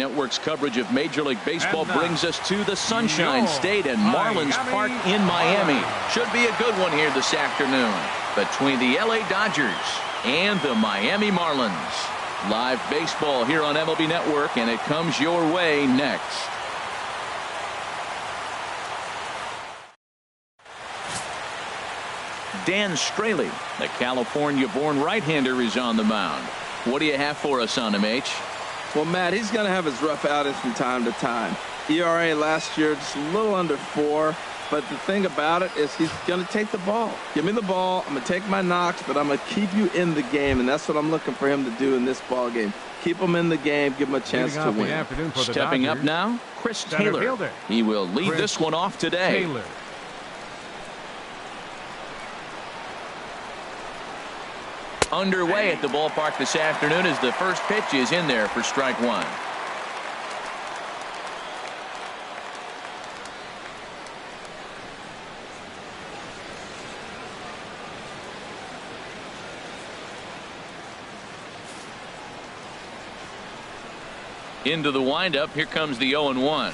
Network's coverage of Major League Baseball brings us to the Sunshine State and Marlins Park in Miami. Should be a good one here this afternoon between the LA Dodgers and the Miami Marlins. Live baseball here on MLB Network, and it comes your way next. Dan Straley, the California-born right-hander, is on the mound. What do you have for us on him, H? Well, Matt, he's going to have his rough outings from time to time. ERA last year just a little under 4. But the thing about it is he's going to take the ball. Give me the ball. I'm going to take my knocks, but I'm going to keep you in the game. And that's what I'm looking for him to do in this ball game. Keep him in the game. Give him a chance to win. Stepping up now, Chris Taylor. He will lead this one off today. Underway at the ballpark this afternoon as the first pitch is in there for strike one. Into the windup. Here comes the 0-1.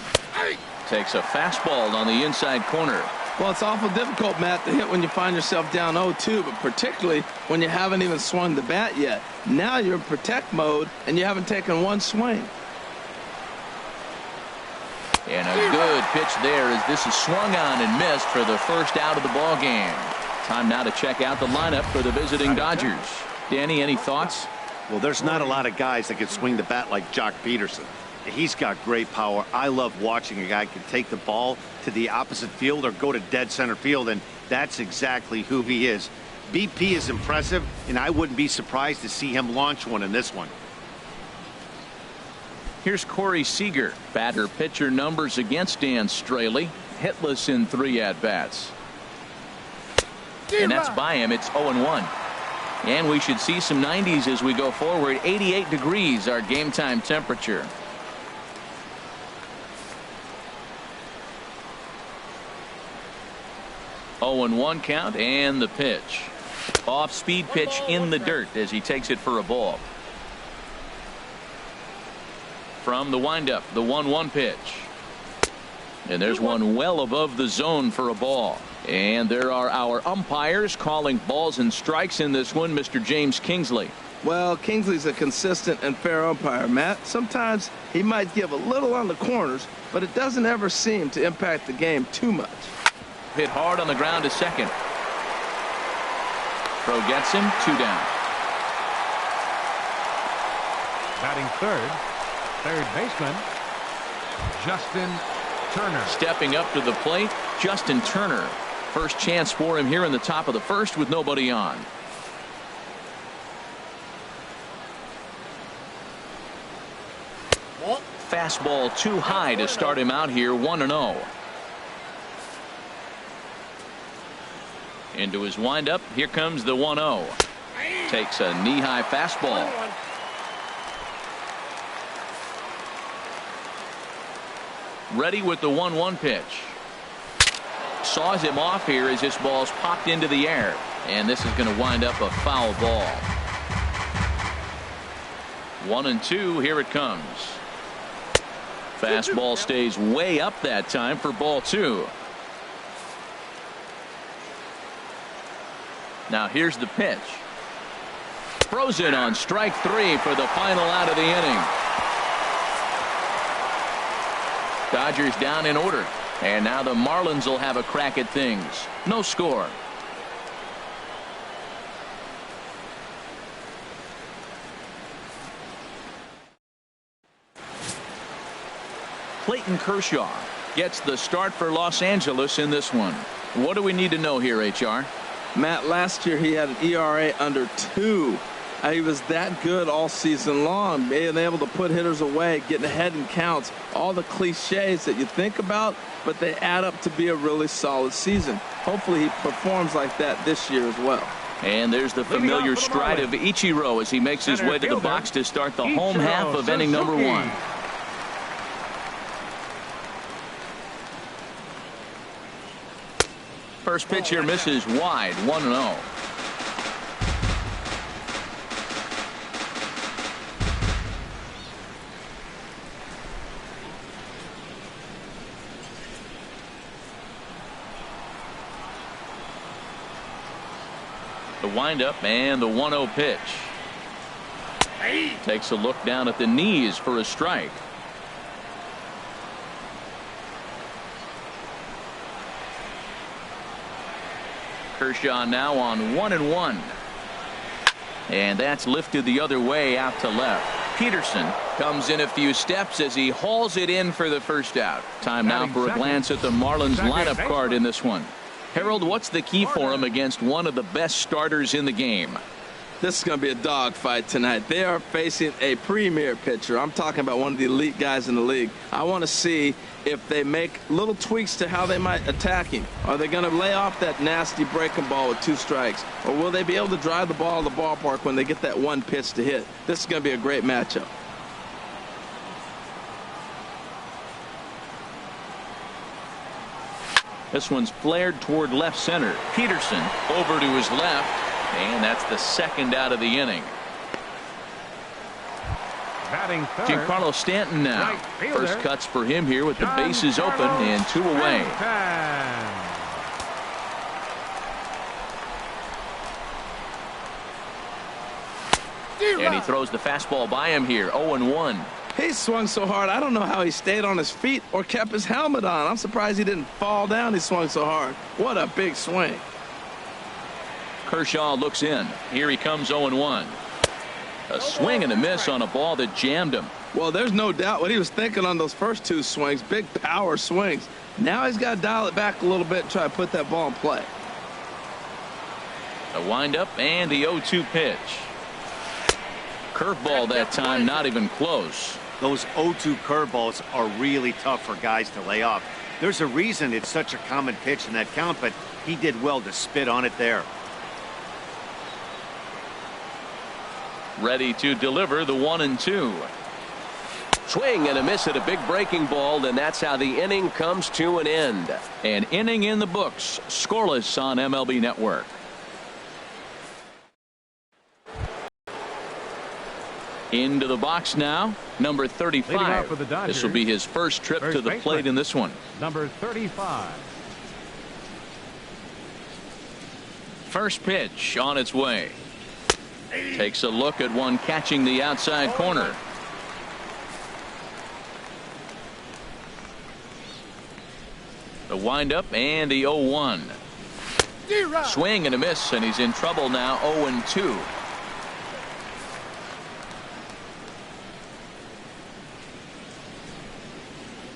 Takes a fastball on the inside corner. Well, it's awful difficult, Matt, to hit when you find yourself down 0-2, but particularly when you haven't even swung the bat yet. Now you're in protect mode, and you haven't taken one swing. And a good pitch there as this is swung on and missed for the first out of the ball game. Time now to check out the lineup for the visiting Dodgers. Danny, any thoughts? Well, there's not a lot of guys that can swing the bat like Jock Peterson. He's got great power. I love watching a guy can take the ball to the opposite field or go to dead center field, and that's exactly who he is. BP is impressive, and I wouldn't be surprised to see him launch one in this one. Here's Corey Seager. Batter pitcher numbers against Dan Straley. Hitless in 3 at-bats. And that's by him. It's 0-1. And we should see some 90s as we go forward. 88 degrees our game time temperature. Oh, 0-1 count, and the pitch. Off-speed pitch in the dirt as he takes it for a ball. From the windup, the 1-1 pitch. And there's one well above the zone for a ball. And there are our umpires calling balls and strikes in this one, Mr. James Kingsley. Well, Kingsley's a consistent and fair umpire, Matt. Sometimes he might give a little on the corners, but it doesn't ever seem to impact the game too much. Hit hard on the ground to second. Throw gets him, 2 down. Batting third baseman, Justin Turner. Stepping up to the plate, Justin Turner. First chance for him here in the top of the first with nobody on. Fastball too high to start him out here, 1-0. Into his windup. Here comes the 1-0. Takes a knee-high fastball. Ready with the 1-1 pitch. Saws him off here as this ball's popped into the air. And this is going to wind up a foul ball. 1-2. Here it comes. Fastball stays way up that time for ball 2. Now here's the pitch. Throws it on strike 3 for the final out of the inning. Dodgers down in order. And now the Marlins will have a crack at things. No score. Clayton Kershaw gets the start for Los Angeles in this one. What do we need to know here, HR? Matt, last year he had an ERA under 2. He was that good all season long, being able to put hitters away, getting ahead in counts, all the cliches that you think about, but they add up to be a really solid season. Hopefully he performs like that this year as well. And there's the familiar stride of Ichiro as he makes his way to the box to start the home half of inning number 1. First pitch here misses wide, 1-0. The windup and the 1-0 pitch. Takes a look down at the knees for a strike. Kershaw now on 1-1. And that's lifted the other way out to left. Peterson comes in a few steps as he hauls it in for the first out. Time now for a glance at the Marlins lineup card in this one. Harold, what's the key for him against one of the best starters in the game? This is going to be a dogfight tonight. They are facing a premier pitcher. I'm talking about one of the elite guys in the league. I want to see if they make little tweaks to how they might attack him. Are they going to lay off that nasty breaking ball with 2 strikes? Or will they be able to drive the ball to the ballpark when they get that one pitch to hit? This is going to be a great matchup. This one's flared toward left center. Peterson over to his left. And that's the second out of the inning. Batting third. Giancarlo Stanton now. Right First cuts for him here with the bases open and 2 away. And he throws the fastball by him here. 0-1. He swung so hard, I don't know how he stayed on his feet or kept his helmet on. I'm surprised he didn't fall down. He swung so hard. What a big swing. Kershaw looks in. Here he comes 0-1. A swing and a miss on a ball that jammed him. Well, there's no doubt what he was thinking on those first 2 swings. Big power swings. Now he's got to dial it back a little bit and try to put that ball in play. A windup and the 0-2 pitch. Curveball that time, not even close. Those 0-2 curveballs are really tough for guys to lay off. There's a reason it's such a common pitch in that count, but he did well to spit on it there. Ready to deliver the 1-2. Swing and a miss at a big breaking ball, and that's how the inning comes to an end. An inning in the books, scoreless on MLB Network. Into the box now, number 35. This will be his first trip to the plate in this one. Number 35. First pitch on its way. Takes a look at one catching the outside corner. The windup and the 0-1. Swing and a miss, and he's in trouble now. 0-2.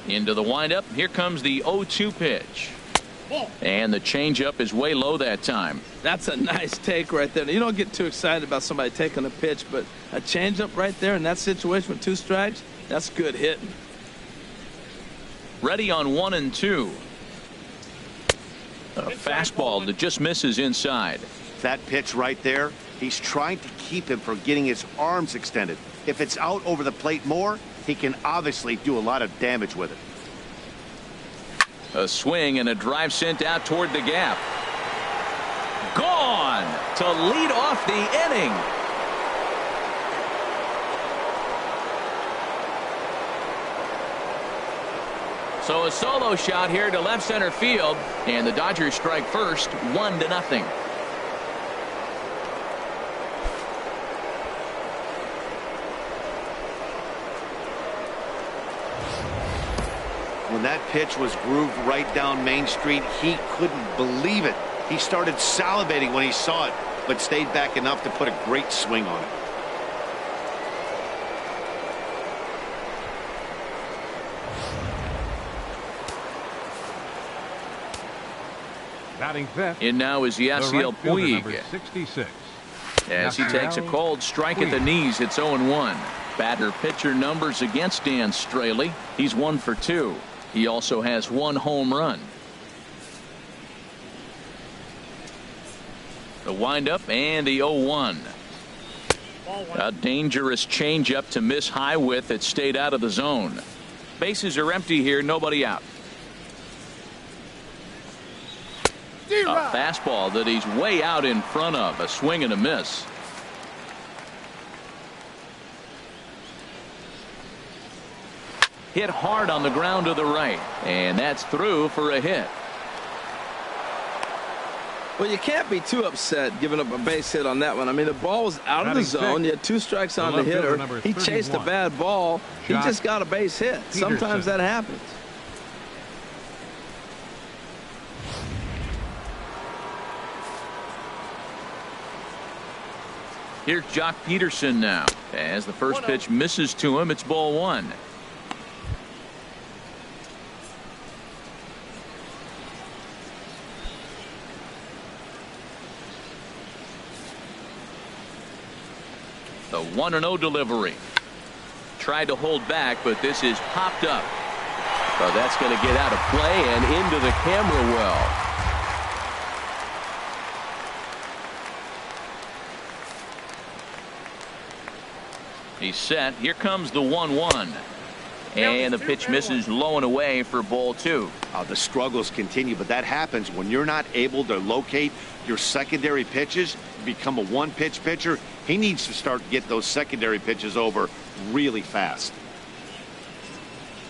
Into the windup. Here comes the 0-2 pitch. And the changeup is way low that time. That's a nice take right there. You don't get too excited about somebody taking a pitch, but a changeup right there in that situation with 2 strikes, that's good hitting. Ready on 1-2. A fastball that just misses inside. That pitch right there, he's trying to keep him from getting his arms extended. If it's out over the plate more, he can obviously do a lot of damage with it. A swing and a drive sent out toward the gap. Gone to lead off the inning. So a solo shot here to left center field, and the Dodgers strike first, 1-0. When that pitch was grooved right down Main Street, he couldn't believe it. He started salivating when he saw it, but stayed back enough to put a great swing on it. Batting fifth. In now is Yasiel Puig. 66. As he takes a cold strike at the knees, it's 0-1. Batter pitcher numbers against Dan Straley. He's 1 for 2. He also has 1 home run. The windup and the 0-1. A dangerous changeup to miss high with. It stayed out of the zone. Bases are empty here, nobody out. A fastball that he's way out in front of. A swing and a miss. Hit hard on the ground to the right, and that's through for a hit. Well, you can't be too upset giving up a base hit on that one. I mean, the ball was out of the zone. You had 2 strikes on the hitter. He chased a bad ball. He just got a base hit. Sometimes that happens. Here's Jock Peterson now. As the first pitch misses to him, it's ball 1. The 1-0 delivery. Tried to hold back, but this is popped up. So that's going to get out of play and into the camera well. He's set. Here comes the 1-1. And the pitch misses low and away for ball 2. The struggles continue, but that happens when you're not able to locate your secondary pitches. You become a one-pitch pitcher. He needs to start to get those secondary pitches over really fast.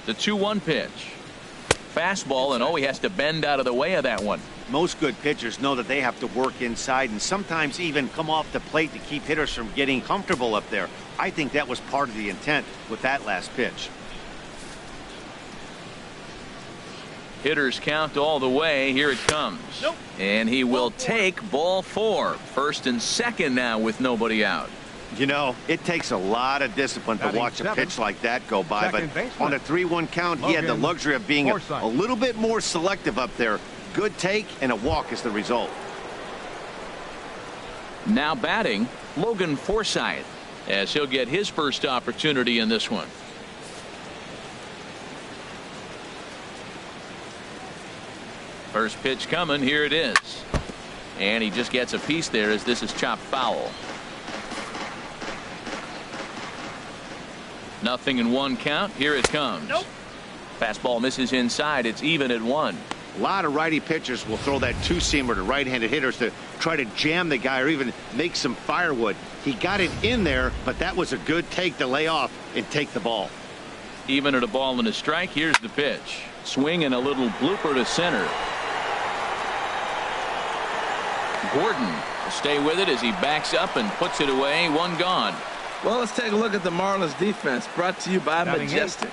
The 2-1 pitch. Fastball, and he has to bend out of the way of that one. Most good pitchers know that they have to work inside and sometimes even come off the plate to keep hitters from getting comfortable up there. I think that was part of the intent with that last pitch. Hitters count all the way. Here it comes. Nope. And he will take ball 4. First and second now with nobody out. You know, it takes a lot of discipline to watch a pitch like that go by, but on a 3-1 count, he had the luxury of being a little bit more selective up there. Good take and a walk is the result. Now batting, Logan Forsythe, as he'll get his first opportunity in this one. First pitch coming. Here it is. And he just gets a piece there as this is chopped foul. 0-1 count. Here it comes. Nope. Fastball misses inside. It's even at 1. A lot of righty pitchers will throw that two-seamer to right-handed hitters to try to jam the guy or even make some firewood. He got it in there, but that was a good take to lay off and take the ball. Even at a ball and a strike. Here's the pitch. Swing and a little blooper to center. Gordon will stay with it as he backs up and puts it away. 1 gone. Well, let's take a look at the Marlins defense, brought to you by Majestic.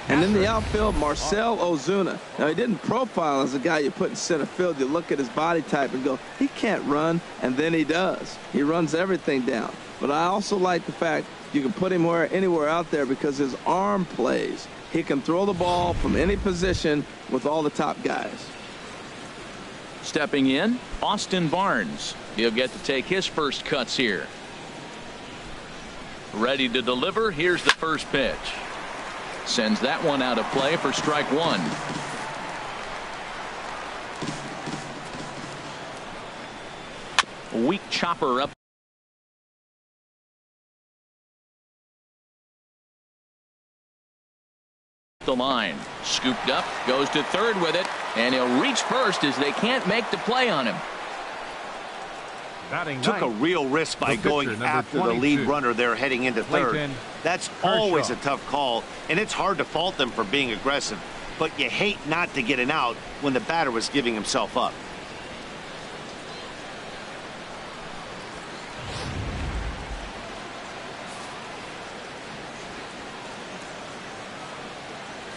And in the outfield, Marcell Ozuna. Now, he didn't profile as a guy you put in center field. You look at his body type and go, he can't run, and then he does. He runs everything down. But I also like the fact you can put him anywhere out there because his arm plays. He can throw the ball from any position with all the top guys. Stepping in, Austin Barnes. He'll get to take his first cuts here. Ready to deliver. Here's the first pitch. Sends that one out of play for strike 1. Weak chopper up the line. Scooped up, goes to third with it, and he'll reach first as they can't make the play on him. Took a real risk by going after the lead runner there heading into third. That's always a tough call, and it's hard to fault them for being aggressive. But you hate not to get an out when the batter was giving himself up.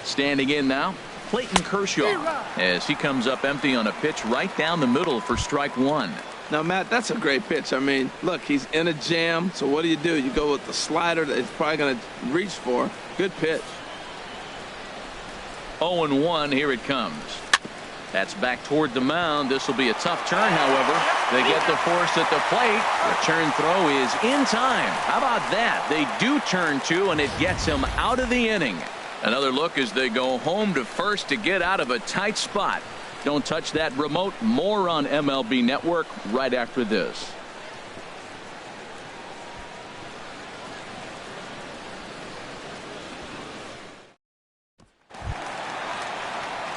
Standing in now, Clayton Kershaw, as he comes up empty on a pitch right down the middle for strike 1. Now, Matt, that's a great pitch. I mean, look, he's in a jam. So what do? You go with the slider that he's probably going to reach for. Good pitch. 0-1. Here it comes. That's back toward the mound. This will be a tough turn, however. They get the force at the plate. The turn throw is in time. How about that? They do turn 2, and it gets him out of the inning. Another look as they go home to first to get out of a tight spot. Don't touch that remote. More on MLB Network right after this.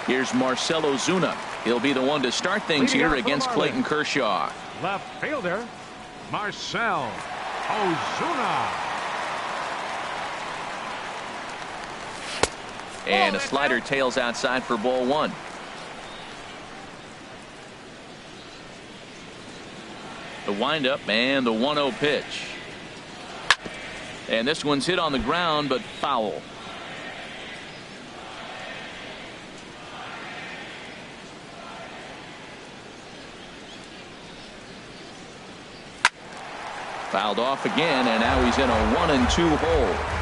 Here's Marcell Ozuna. He'll be the one to start things here against Clayton Kershaw. Left fielder, Marcell Ozuna. And a slider tails outside for ball 1. The windup and the 1-0 pitch. And this one's hit on the ground, but foul. Fouled off again, and now he's in a 1-2 hole.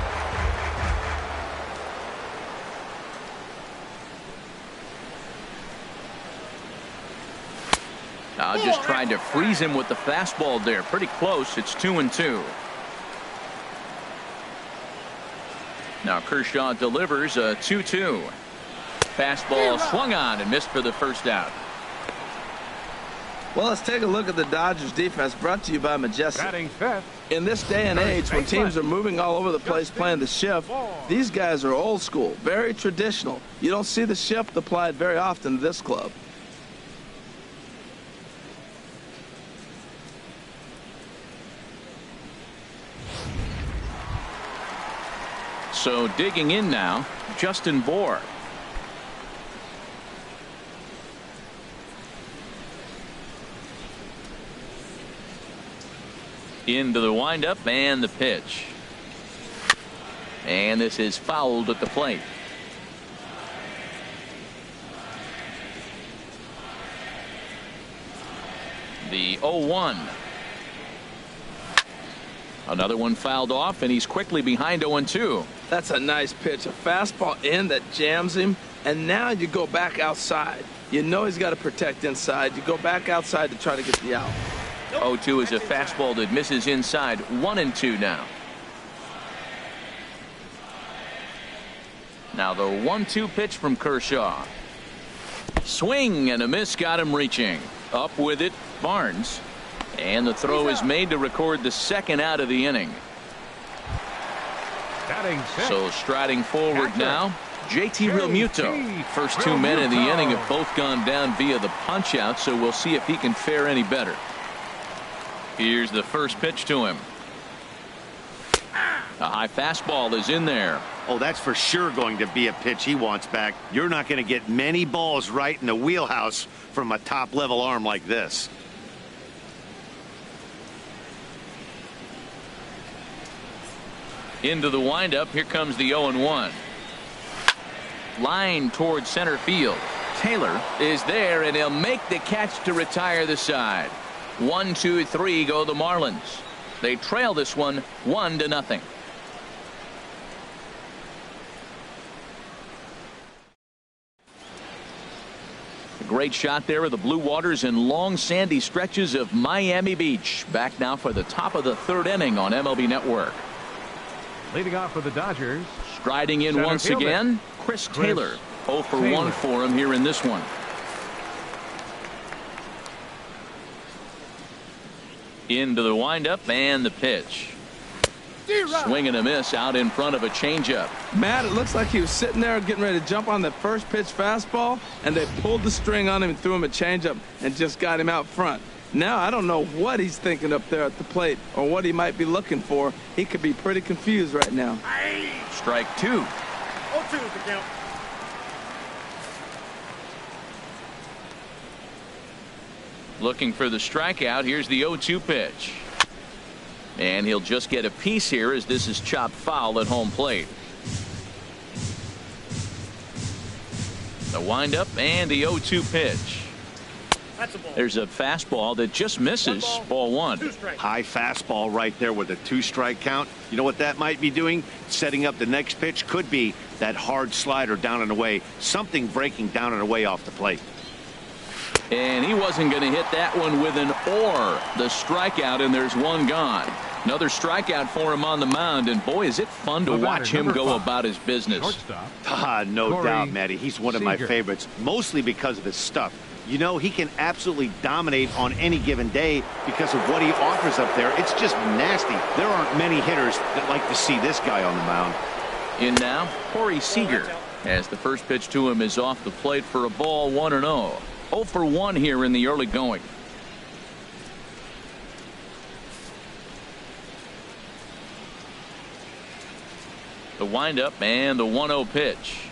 Just tried to freeze him with the fastball there. Pretty close. It's 2-2. Now Kershaw delivers a 2-2. Fastball swung on and missed for the first out. Well, let's take a look at the Dodgers defense, brought to you by Majestic. Batting fifth. In this day and age, when teams are moving all over the place playing the shift, these guys are old school, very traditional. You don't see the shift applied very often to this club. So digging in now, Justin Bour. Into the windup and the pitch. And this is fouled at the plate. The 0-1. Another one fouled off, and he's quickly behind 0-2. That's a nice pitch. A fastball in that jams him, and now you go back outside. You know he's got to protect inside. You go back outside to try to get the out. 0-2 is a fastball that misses inside. 1-2 now. Now the 1-2 pitch from Kershaw. Swing and a miss got him reaching. Up with it, Barnes. And the throw is made to record the second out of the inning. So striding forward now, JT Realmuto. First two men in the inning have both gone down via the punch out, so we'll see if he can fare any better. Here's the first pitch to him. A high fastball is in there. Oh, that's for sure going to be a pitch he wants back. You're not going to get many balls right in the wheelhouse from a top level arm like this. Into the windup. Here comes the 0-1. Line towards center field. Taylor is there, and he'll make the catch to retire the side. 1, 2, 3 go the Marlins. They trail this one 1-0. A great shot there of the blue waters and long sandy stretches of Miami Beach. Back now for the top of the third inning on MLB Network. Leading off for the Dodgers. Striding in once again, Chris Taylor. 0 for 1 for him here in this one. Into the windup and the pitch. Swing and a miss out in front of a changeup. Matt, it looks like he was sitting there getting ready to jump on the first pitch fastball, and they pulled the string on him and threw him a changeup and just got him out front. Now I don't know what he's thinking up there at the plate or what he might be looking for. He could be pretty confused right now. Strike 2. 0-2 the count. Looking for the strikeout. Here's the 0-2 pitch. And he'll just get a piece here as this is chopped foul at home plate. The windup and the 0-2 pitch. There's a fastball that just misses. Ball 1. High fastball right there with a 2-strike count. You know what that might be doing? Setting up the next pitch. Could be that hard slider down and away. Something breaking down and away off the plate. And he wasn't going to hit that one with an or. The strikeout, and there's one gone. Another strikeout for him on the mound, and boy, is it fun to watch him go about his business. No doubt, Matty. He's one of my favorites, mostly because of his stuff. You know, he can absolutely dominate on any given day because of what he offers up there. It's just nasty. There aren't many hitters that like to see this guy on the mound. In now, Corey Seager, as the first pitch to him is off the plate for a ball 1-0. 0 for 1 here in the early going. The windup and the 1-0 pitch.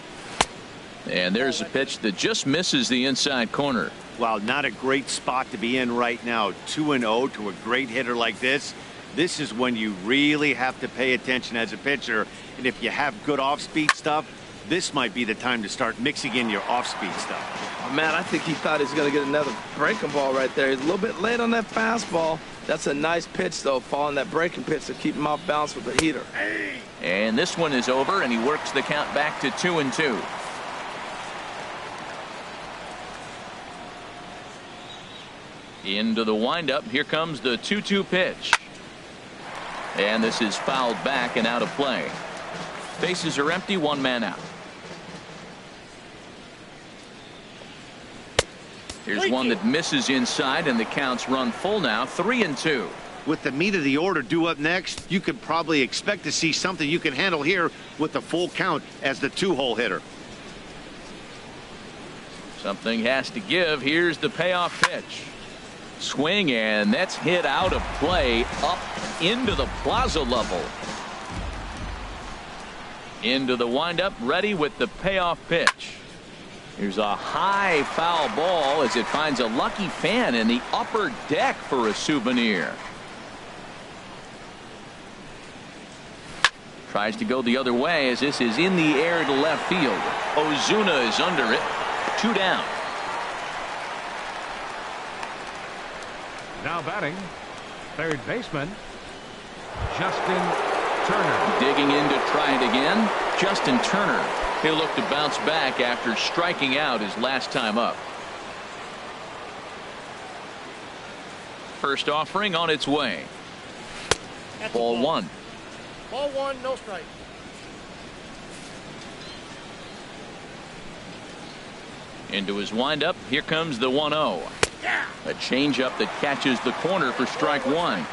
And there's a pitch that just misses the inside corner. Well, not a great spot to be in right now. 2-0 to a great hitter like this. This is when you really have to pay attention as a pitcher. And if you have good off-speed stuff, this might be the time to start mixing in your off-speed stuff. Oh, man, I think he thought he was going to get another breaking ball right there. He's a little bit late on that fastball. That's a nice pitch, though, following that breaking pitch to keep him off balance with the heater. And this one is over, and he works the count back to 2-2. Into the windup. Here comes the 2-2 pitch. And this is fouled back and out of play. Bases are empty, one man out. Here's one that misses inside, and the count's run full now, 3-2. With the meat of the order due up next, you could probably expect to see something you can handle here with the full count as the 2-hole hitter. Something has to give. Here's the payoff pitch. Swing, and that's hit out of play up into the plaza level. Into the windup, ready with the payoff pitch. Here's a high foul ball as it finds a lucky fan in the upper deck for a souvenir. Tries to go the other way as this is in the air to left field. Ozuna is under it. 2 down. Now batting, third baseman, Justin Turner. Digging in to try it again, Justin Turner. He'll look to bounce back after striking out his last time up. First offering on its way. Ball 1. Ball 1, no strike. Into his windup. Here comes the 1-0. A changeup that catches the corner for strike 1.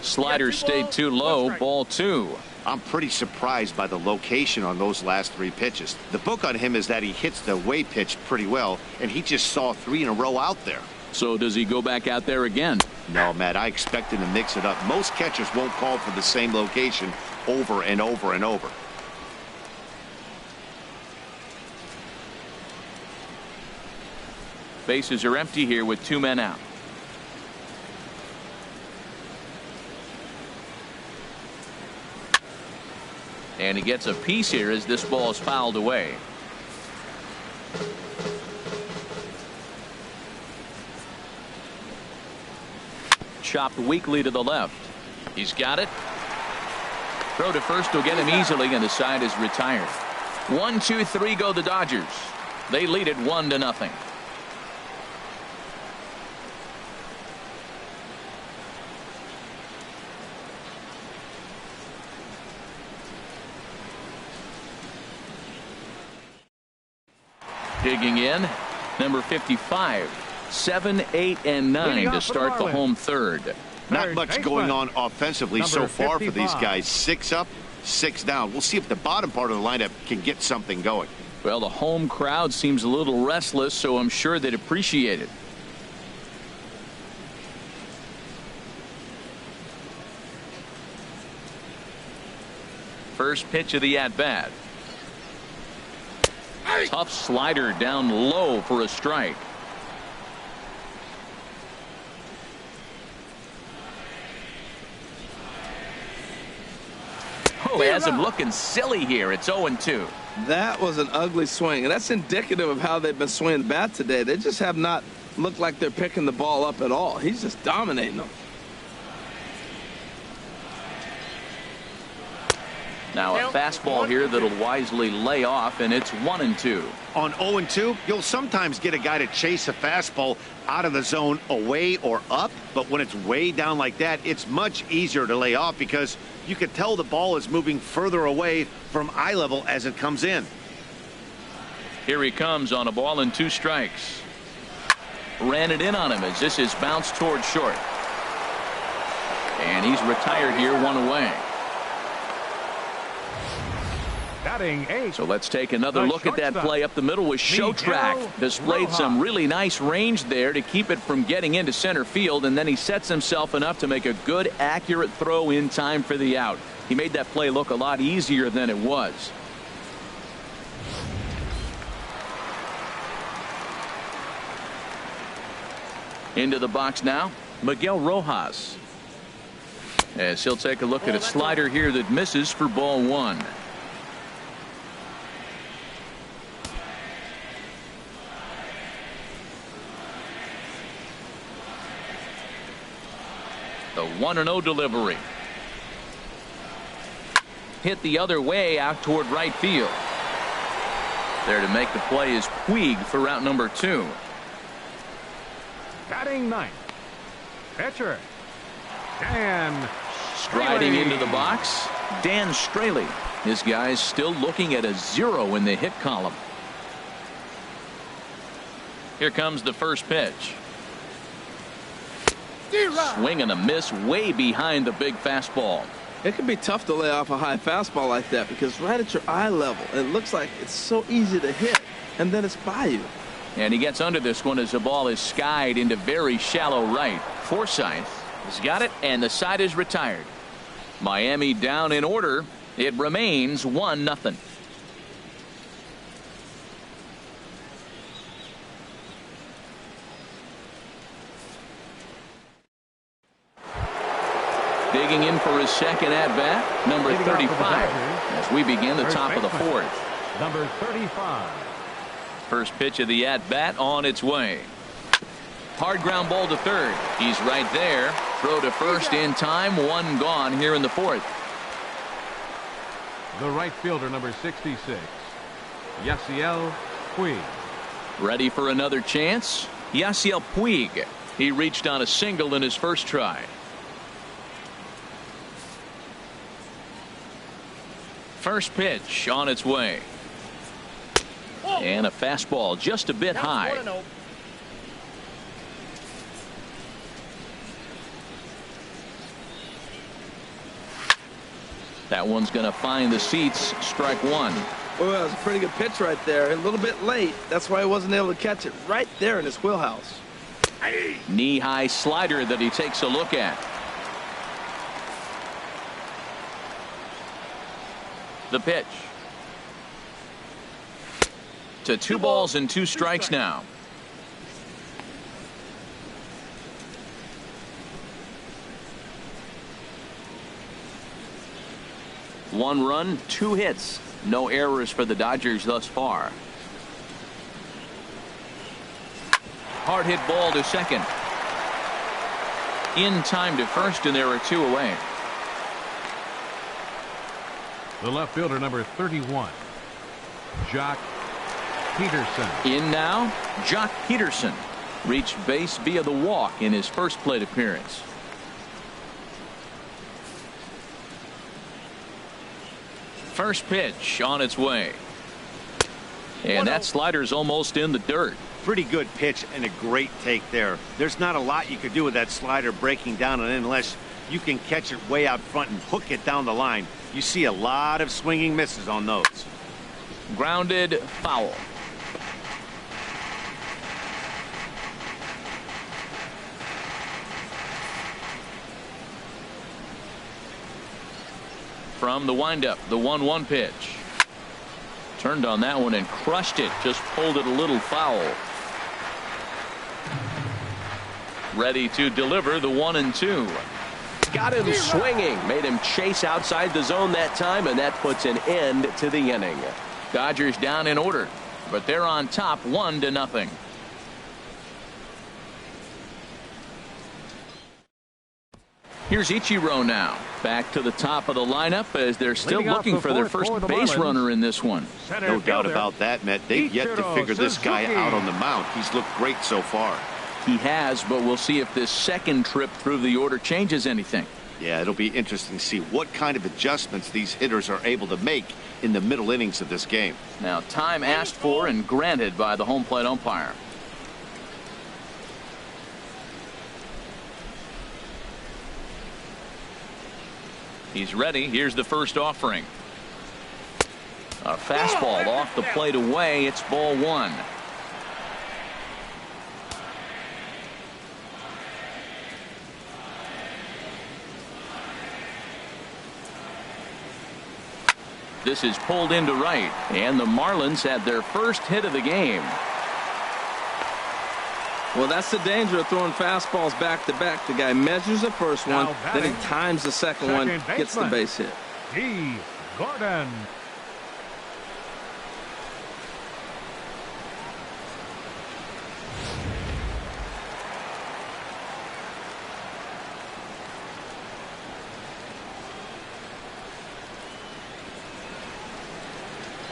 Slider stayed too low. Ball 2. I'm pretty surprised by the location on those last 3 pitches. The book on him is that he hits the away pitch pretty well, and he just saw 3 in a row out there. So does he go back out there again? No, Matt, I expect him to mix it up. Most catchers won't call for the same location over and over and over. Bases are empty here with 2 men out. And he gets a piece here as this ball is fouled away. Chopped weakly to the left. He's got it. Throw to first will get him easily, and the side is retired. 1, 2, 3 go the Dodgers. They lead it 1-0. Digging in, number 55. 7, 8, and 9 to start the home third. Not much going on offensively so far for these guys. 6 up, 6 down. We'll see if the bottom part of the lineup can get something going. Well, the home crowd seems a little restless, so I'm sure they'd appreciate it. First pitch of the at-bat. Tough slider down low for a strike. Oh, he has him looking silly here. It's 0-2. That was an ugly swing, and that's indicative of how they've been swinging the bat today. They just have not looked like they're picking the ball up at all. He's just dominating them. Now a fastball here that'll wisely lay off, and it's 1-2. On 0-2, you'll sometimes get a guy to chase a fastball out of the zone away or up, but when it's way down like that, it's much easier to lay off because you can tell the ball is moving further away from eye level as it comes in. Here he comes on a ball and 2 strikes. Ran it in on him as this is bounced toward short. And he's retired here, 1 away. Batting 8. So let's take another look at that play up the middle with Showtrack. Displayed some really nice range there to keep it from getting into center field, and then he sets himself enough to make a good, accurate throw in time for the out. He made that play look a lot easier than it was. Into the box now, Miguel Rojas. As he'll take a look at a slider here that misses for ball 1. The 1-0 delivery. Hit the other way out toward right field. There to make the play is Puig for route number 2. Batting 9th. Pitcher Dan Striding Straley. into the box, Dan Straley. This guy's still looking at a 0 in the hit column. Here comes the first pitch. Swing and a miss way behind the big fastball. It can be tough to lay off a high fastball like that because right at your eye level, it looks like it's so easy to hit, and then it's by you. And he gets under this one as the ball is skied into very shallow right. Forsythe has got it, and the side is retired. Miami down in order. It remains 1-0. Digging in for his second at-bat, number 35, as we begin the top of the 4th. Number 35. First pitch of the at-bat on its way. Hard ground ball to third. He's right there. Throw to first in time. 1 gone here in the 4th. The right fielder, number 66, Yasiel Puig. Ready for another chance? Yasiel Puig. He reached on a single in his first try. First pitch on its way. And a fastball just a bit high. That one's going to find the seats. Strike 1. Well, that was a pretty good pitch right there. A little bit late. That's why he wasn't able to catch it right there in his wheelhouse. Knee-high slider that he takes a look at. The pitch. To 2 balls and 2 strikes now. One run, 2 hits. No errors for the Dodgers thus far. Hard hit ball to second. In time to first, and there are 2 away. The left fielder, number 31, Jock Peterson. In now, Jock Peterson reached base via the walk in his first plate appearance. First pitch on its way. And that slider's almost in the dirt. Pretty good pitch and a great take there. There's not a lot you could do with that slider breaking down and in unless you can catch it way out front and hook it down the line. You see a lot of swinging misses on those. Grounded foul. From the windup, the 1-1 pitch. Turned on that one and crushed it. Just pulled it a little foul. Ready to deliver the 1-2. Got him swinging. Made him chase outside the zone that time, and that puts an end to the inning. Dodgers down in order, but they're on top 1-0. Here's Ichiro now. Back to the top of the lineup as they're still looking for their first base runner in this one. No doubt about that, Matt. They've yet to figure this guy out on the mound. He's looked great so far. He has, but we'll see if this second trip through the order changes anything. Yeah, it'll be interesting to see what kind of adjustments these hitters are able to make in the middle innings of this game. Now, time asked for and granted by the home plate umpire. He's ready. Here's the first offering. A fastball off the plate away. It's ball one. This is pulled into right, and the Marlins had their first hit of the game. Well, that's the danger of throwing fastballs back to back. The guy measures the first one, then he times the second one, gets the base hit. D. Gordon.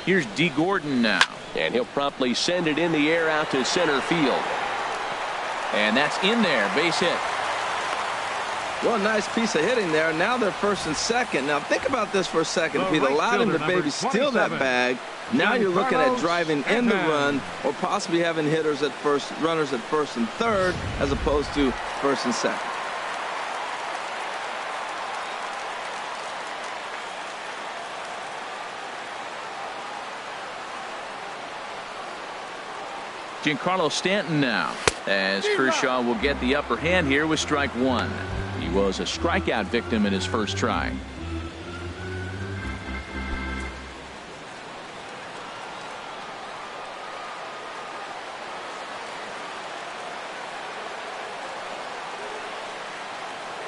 Here's D. Gordon now. And he'll promptly send it in the air out to center field. And that's in there. Base hit. Well, nice piece of hitting there. Now they're first and second. Now think about this for a second. Pete allowed him to maybe steal that bag. Now you're looking at driving in the run or possibly having hitters at first, runners at first and third as opposed to first and second. Giancarlo Stanton now, as Kershaw will get the upper hand here with strike one. He was a strikeout victim in his first try.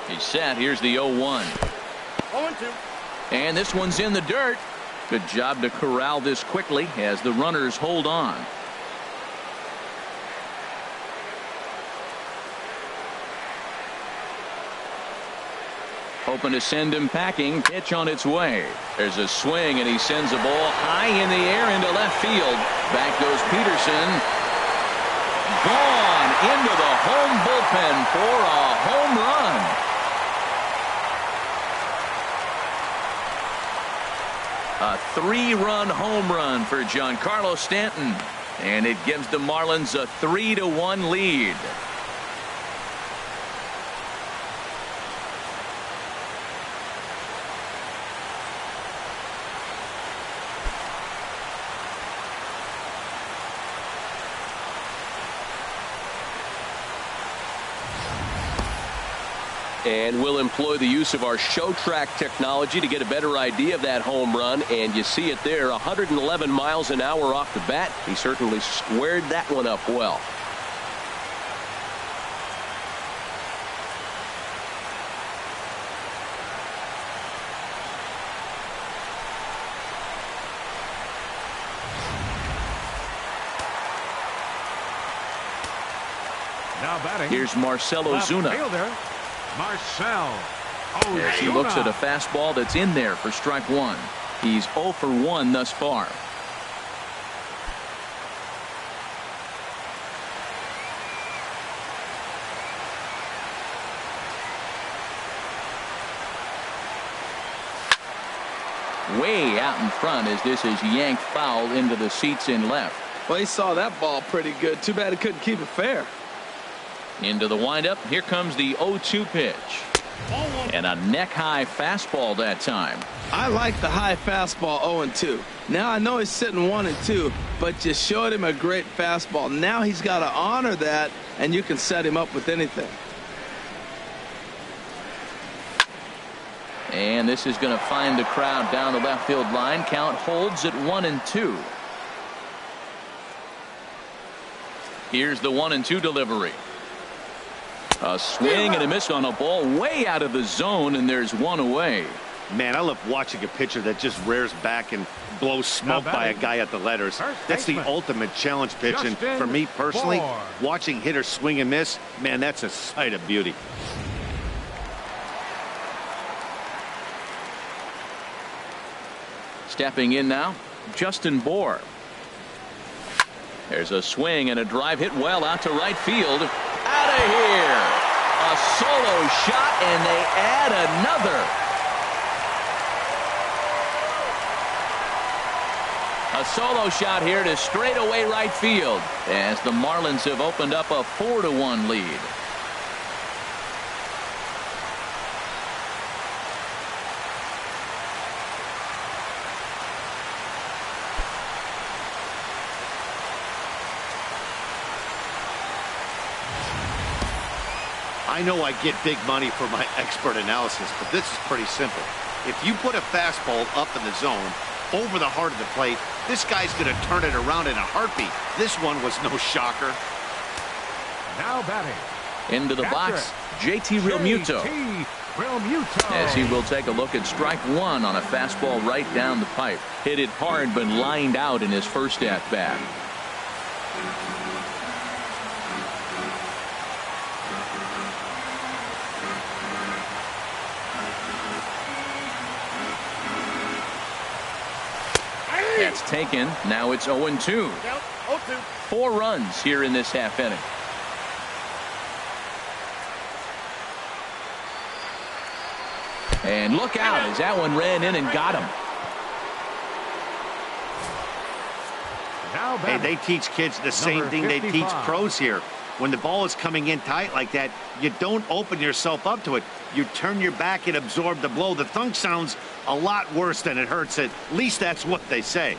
He's set. Here's the 0-1. 0-2. And this one's in the dirt. Good job to corral this quickly as the runners hold on. Hoping to send him packing. Pitch on its way. There's a swing, and he sends a ball high in the air into left field. Back goes Peterson. Gone into the home bullpen for a home run. A 3-run home run for Giancarlo Stanton. And it gives the Marlins a 3-1 lead. And we'll employ the use of our show track technology to get a better idea of that home run. And you see it there, 111 miles an hour off the bat. He certainly squared that one up well. Now batting. Here's Marcell Ozuna. Fielder, Marcell Ozuna. As he looks at a fastball that's in there for strike one. He's 0 for 1 thus far. Way out in front as this is yanked foul into the seats in left. Well, he saw that ball pretty good. Too bad he couldn't keep it fair. Into the windup. Here comes the 0-2 pitch. And a neck-high fastball that time. I like the high fastball 0-2. Now I know he's sitting 1-2, but you showed him a great fastball. Now he's got to honor that, and you can set him up with anything. And this is going to find the crowd down the left field line. Count holds at 1-2. Here's the 1-2 delivery. A swing and a miss on a ball way out of the zone, and there's one away. Man, I love watching a pitcher that just rears back and blows smoke by a guy at the letters. That's the ultimate challenge pitch. And for me personally, watching hitters swing and miss, man, that's a sight of beauty. Stepping in now, Justin Bour. There's a swing and a drive hit well out to right field. Out of here. A solo shot, and they add another. A solo shot here to straightaway right field as the Marlins have opened up a 4-1 lead. I know I get big money for my expert analysis, but this is pretty simple. If you put a fastball up in the zone, over the heart of the plate, this guy's going to turn it around in a heartbeat. This one was no shocker. Now batting. Into the box, JT Realmuto. As he will take a look at strike one on a fastball right down the pipe. Hit it hard, but lined out in his first at-bat. That's taken. Now it's 0-2. 4 runs here in this half inning. And look out as that one ran in and got him. Hey, they teach kids the same thing they teach pros here. When the ball is coming in tight like that, you don't open yourself up to it. You turn your back and absorb the blow. The thunk sounds a lot worse than it hurts. At least that's what they say.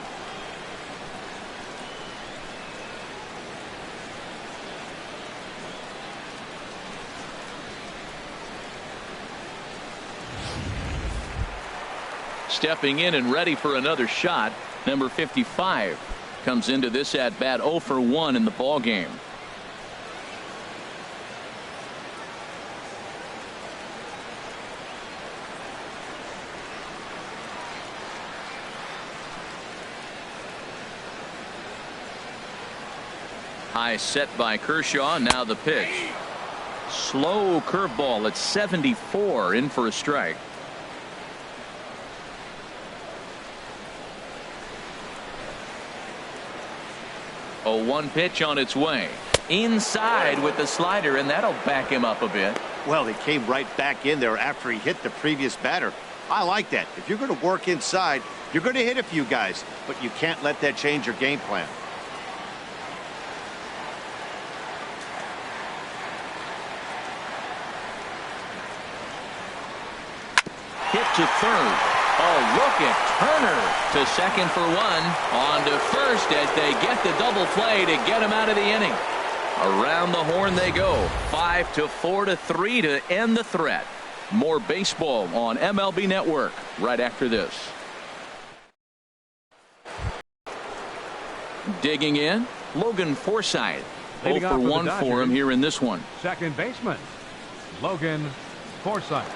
Stepping in and ready for another shot, number 55 comes into this at bat 0 for 1 in the ball game. High set by Kershaw. Now the pitch. Slow curveball at 74, in for a strike. 0-1 pitch on its way. Inside with the slider, and that'll back him up a bit. Well, he came right back in there after he hit the previous batter. I like that. If you're going to work inside, you're going to hit a few guys, but you can't let that change your game plan. Hit to third. Oh, look at Turner to second for 1. On to first as they get the double play to get him out of the inning. Around the horn they go. 5-4-3 to end the threat. More baseball on MLB Network right after this. Digging in, Logan Forsythe. 0 for 1 for him here in this one. Second baseman, Logan Forsythe.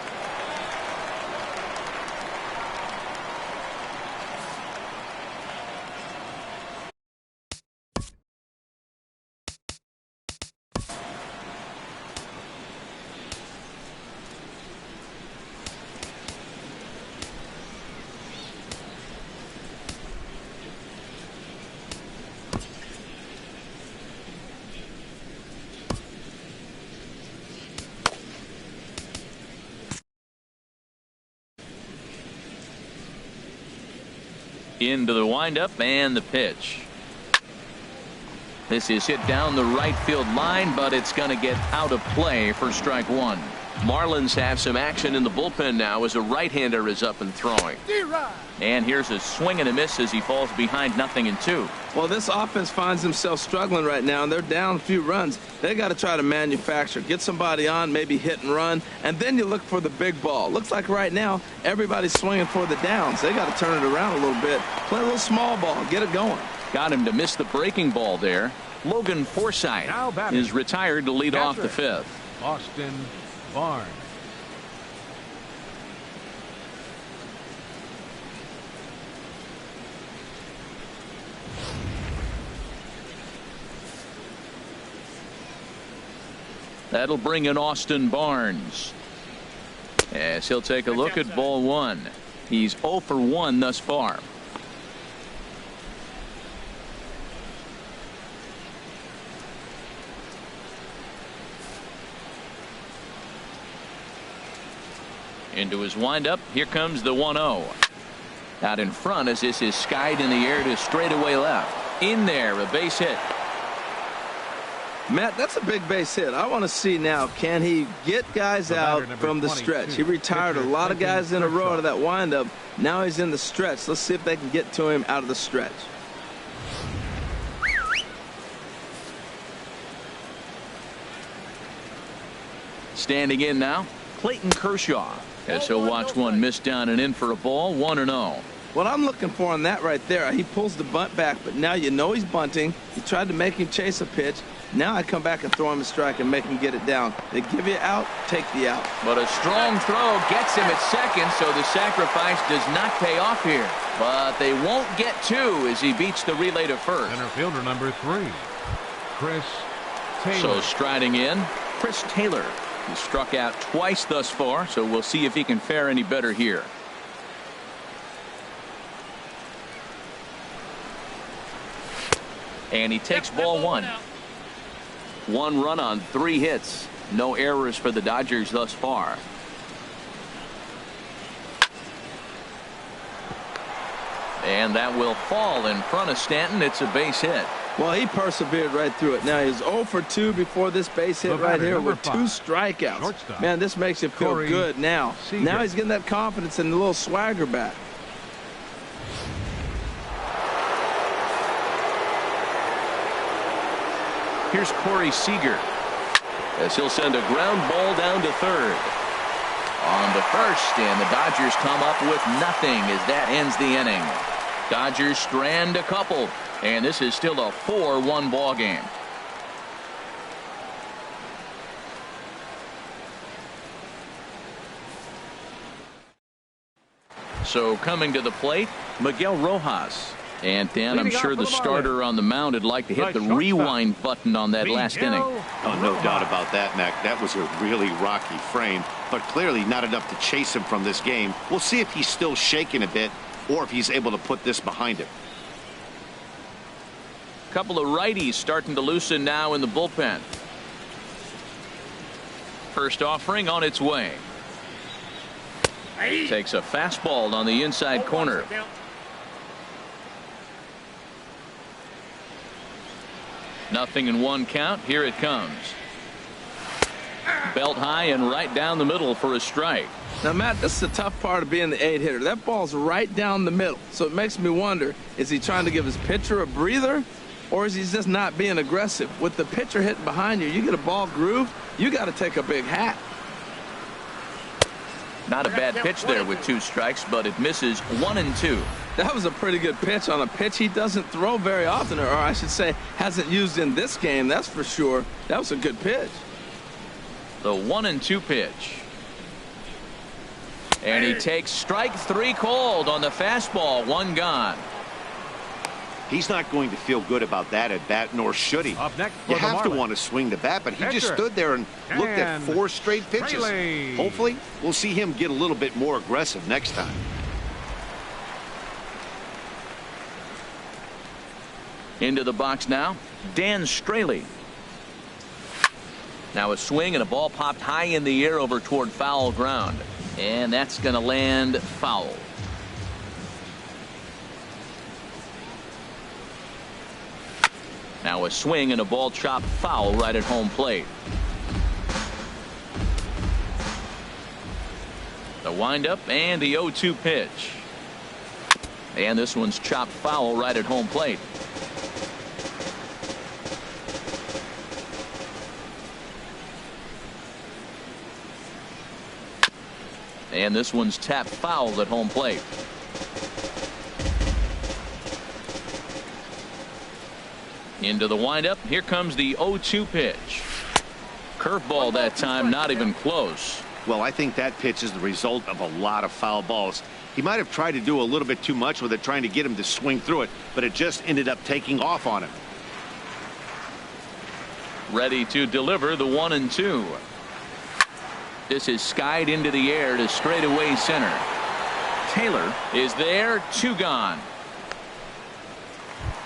Into the windup and the pitch. This is hit down the right field line, but it's going to get out of play for strike 1. Marlins have some action in the bullpen now as a right-hander is up and throwing. And here's a swing and a miss as he falls behind 0-2. Well, this offense finds themselves struggling right now, and they're down a few runs. They got to try to manufacture, get somebody on, maybe hit and run, and then you look for the big ball. Looks like right now everybody's swinging for the downs. They got to turn it around a little bit, play a little small ball, get it going. Got him to miss the breaking ball there. Logan Forsythe is retired to lead off the 5th. Austin Barnes. That'll bring in Austin Barnes as he'll take a look at ball 1. He's 0 for 1 thus far. Into his windup. Here comes the 1-0. Out in front as this is skied in the air to straightaway left. In there, a base hit. Matt, that's a big base hit. I want to see now, can he get guys out from the stretch? He retired a lot of guys in a row out of that windup. Now he's in the stretch. Let's see if they can get to him out of the stretch. Standing in now, Clayton Kershaw, as he'll watch one miss down and in for a ball, 1-0. What I'm looking for on that right there, he pulls the bunt back, but now you know he's bunting. You tried to make him chase a pitch. Now I come back and throw him a strike and make him get it down. They give you out, take the out. But a strong throw gets him at second, so the sacrifice does not pay off here. But they won't get two as he beats the relay to first. Center fielder number 3, Chris Taylor. So striding in, Chris Taylor. He struck out twice thus far, so we'll see if he can fare any better here. And he takes ball one. 1 run on 3 hits. No errors for the Dodgers thus far. And that will fall in front of Stanton. It's a base hit. Well, he persevered right through it. Now he's 0 for 2 before this base hit right here with 2 strikeouts. Shortstop. Man, this makes you feel good now. Now he's getting that confidence and a little swagger back. Here's Corey Seager, as he'll send a ground ball down to third. On to first, and the Dodgers come up with nothing as that ends the inning. Dodgers strand a couple, and this is still a 4-1 ball game. So coming to the plate, Miguel Rojas. And Dan, I'm sure the starter on the mound would like to hit the rewind button on that last inning. Oh, no doubt about that, Mac. That was a really rocky frame, but clearly not enough to chase him from this game. We'll see if he's still shaking a bit or if he's able to put this behind him. Couple of righties starting to loosen now in the bullpen. First offering on its way. Takes a fastball on the inside corner. Nothing in 1 count. Here it comes. Belt high and right down the middle for a strike. Now, Matt, this is the tough part of being the 8-hitter. That ball's right down the middle. So it makes me wonder, is he trying to give his pitcher a breather, or is he just not being aggressive? With the pitcher hitting behind you, you get a ball groove, you got to take a big hat. Not a bad pitch there with 2 strikes, but it misses 1 and 2. That was a pretty good pitch on a pitch he doesn't throw very often, or I should say hasn't used in this game, that's for sure. That was a good pitch. The 1 and 2 pitch. And he takes strike 3 called on the fastball. 1 gone. He's not going to feel good about that at bat, nor should he. Up next you have to want to swing the bat, but he just stood there and looked at 4 straight pitches. Hopefully, we'll see him get a little bit more aggressive next time. Into the box now, Dan Straley. Now a swing and a ball popped high in the air over toward foul ground. And that's going to land foul. Now a swing and a ball chopped foul right at home plate. The windup and the 0-2 pitch. And this one's chopped foul right at home plate. And this one's tapped foul at home plate. Into the windup. Here comes the 0-2 pitch. Curveball that time, not even close. Well, I think that pitch is the result of a lot of foul balls. He might have tried to do a little bit too much with it, trying to get him to swing through it, but it just ended up taking off on him. Ready to deliver the 1 and 2. This is skied into the air to straightaway center. Taylor is there. 2 gone.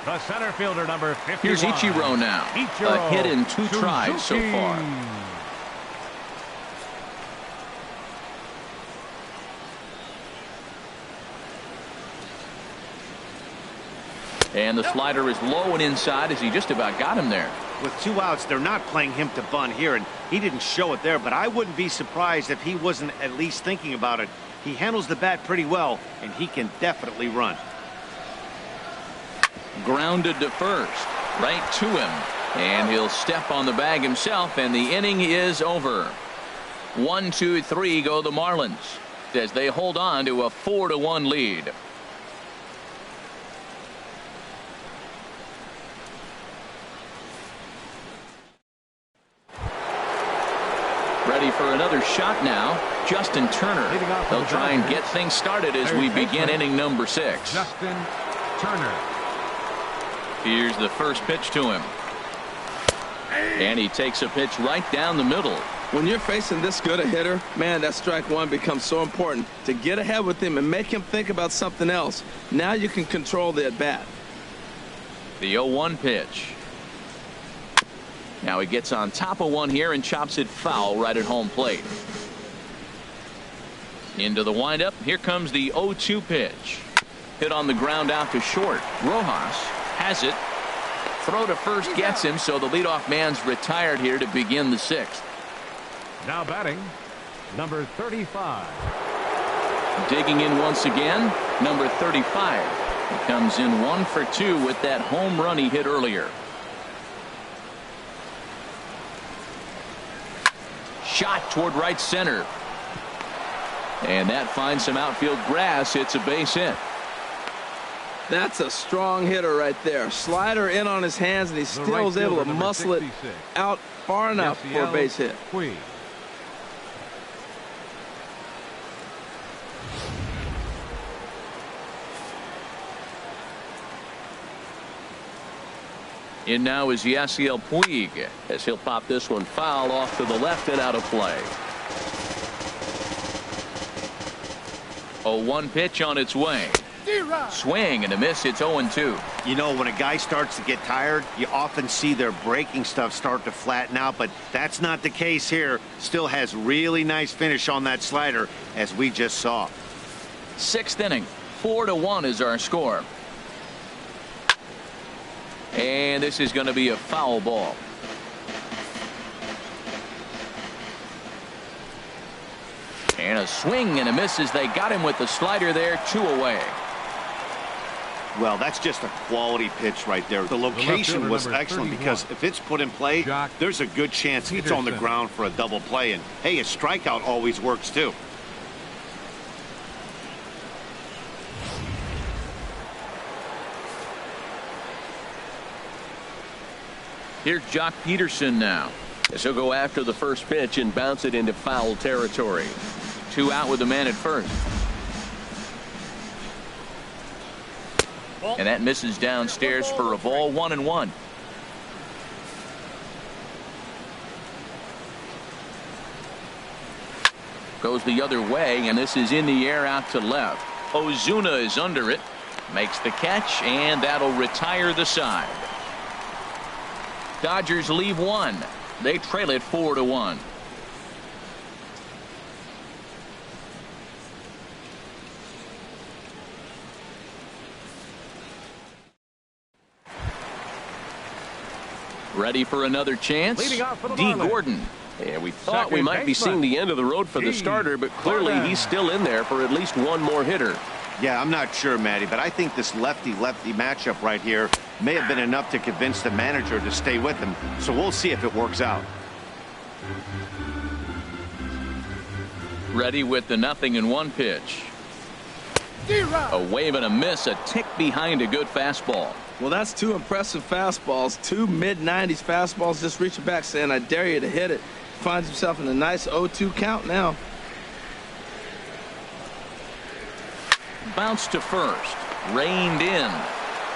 The center fielder number 51. Here's Ichiro now. A hit in 2 tries so far. And the slider is low and inside as he just about got him there. With 2 outs, they're not playing him to bunt here, and he didn't show it there, but I wouldn't be surprised if he wasn't at least thinking about it. He handles the bat pretty well, and he can definitely run. Grounded to first, right to him, and he'll step on the bag himself, and the inning is over. 1, 2, 3 go the Marlins as they hold on to a 4-1 lead. Ready for another shot now. Justin Turner. They'll try and get things started as we begin inning number 6. Justin Turner. Here's the first pitch to him. And he takes a pitch right down the middle. When you're facing this good a hitter, man, that strike one becomes so important to get ahead with him and make him think about something else. Now you can control the at-bat. The 0-1 pitch. Now he gets on top of one here and chops it foul right at home plate. Into the windup. Here comes the 0-2 pitch. Hit on the ground out to short. Rojas has it. Throw to first gets him, so the leadoff man's retired here to begin the 6th. Now batting, number 35. Digging in once again, number 35. He comes in 1 for 2 with that home run he hit earlier. Shot toward right center. And that finds some outfield grass. It's a base hit. That's a strong hitter right there. Slider in on his hands, and he still is able to muscle it out far enough for a base hit. In now is Yasiel Puig as he'll pop this one foul off to the left and out of play. 0-1 pitch on its way. Swing and a miss. It's 0-2. You know, when a guy starts to get tired, you often see their breaking stuff start to flatten out, but that's not the case here. Still has really nice finish on that slider, as we just saw. 6th inning. 4-1 is our score. And this is going to be a foul ball. And a swing and a miss as they got him with the slider there. 2 away. Well, that's just a quality pitch right there. The location was excellent because if it's put in play, there's a good chance it's on the ground for a double play. And, hey, a strikeout always works, too. Here's Jock Peterson now. As he'll go after the first pitch and bounce it into foul territory. 2 out with the man at first. And that misses downstairs for a ball. 1-1. Goes the other way, and this is in the air out to left. Ozuna is under it. Makes the catch, and that'll retire the side. Dodgers leave 1. They trail it 4-1. Ready for another chance? D. Gordon. Yeah, we thought we might be seeing the end of the road for the starter, but clearly he's still in there for at least one more hitter. Yeah, I'm not sure, Matty, but I think this lefty-lefty matchup right here may have been enough to convince the manager to stay with him. So we'll see if it works out. Ready with the 0-1 pitch. A wave and a miss, a tick behind a good fastball. Well, that's 2 impressive fastballs. 2 mid-90s fastballs just reaching back saying, I dare you to hit it. Finds himself in a nice 0-2 count now. Bounce to first. Reined in.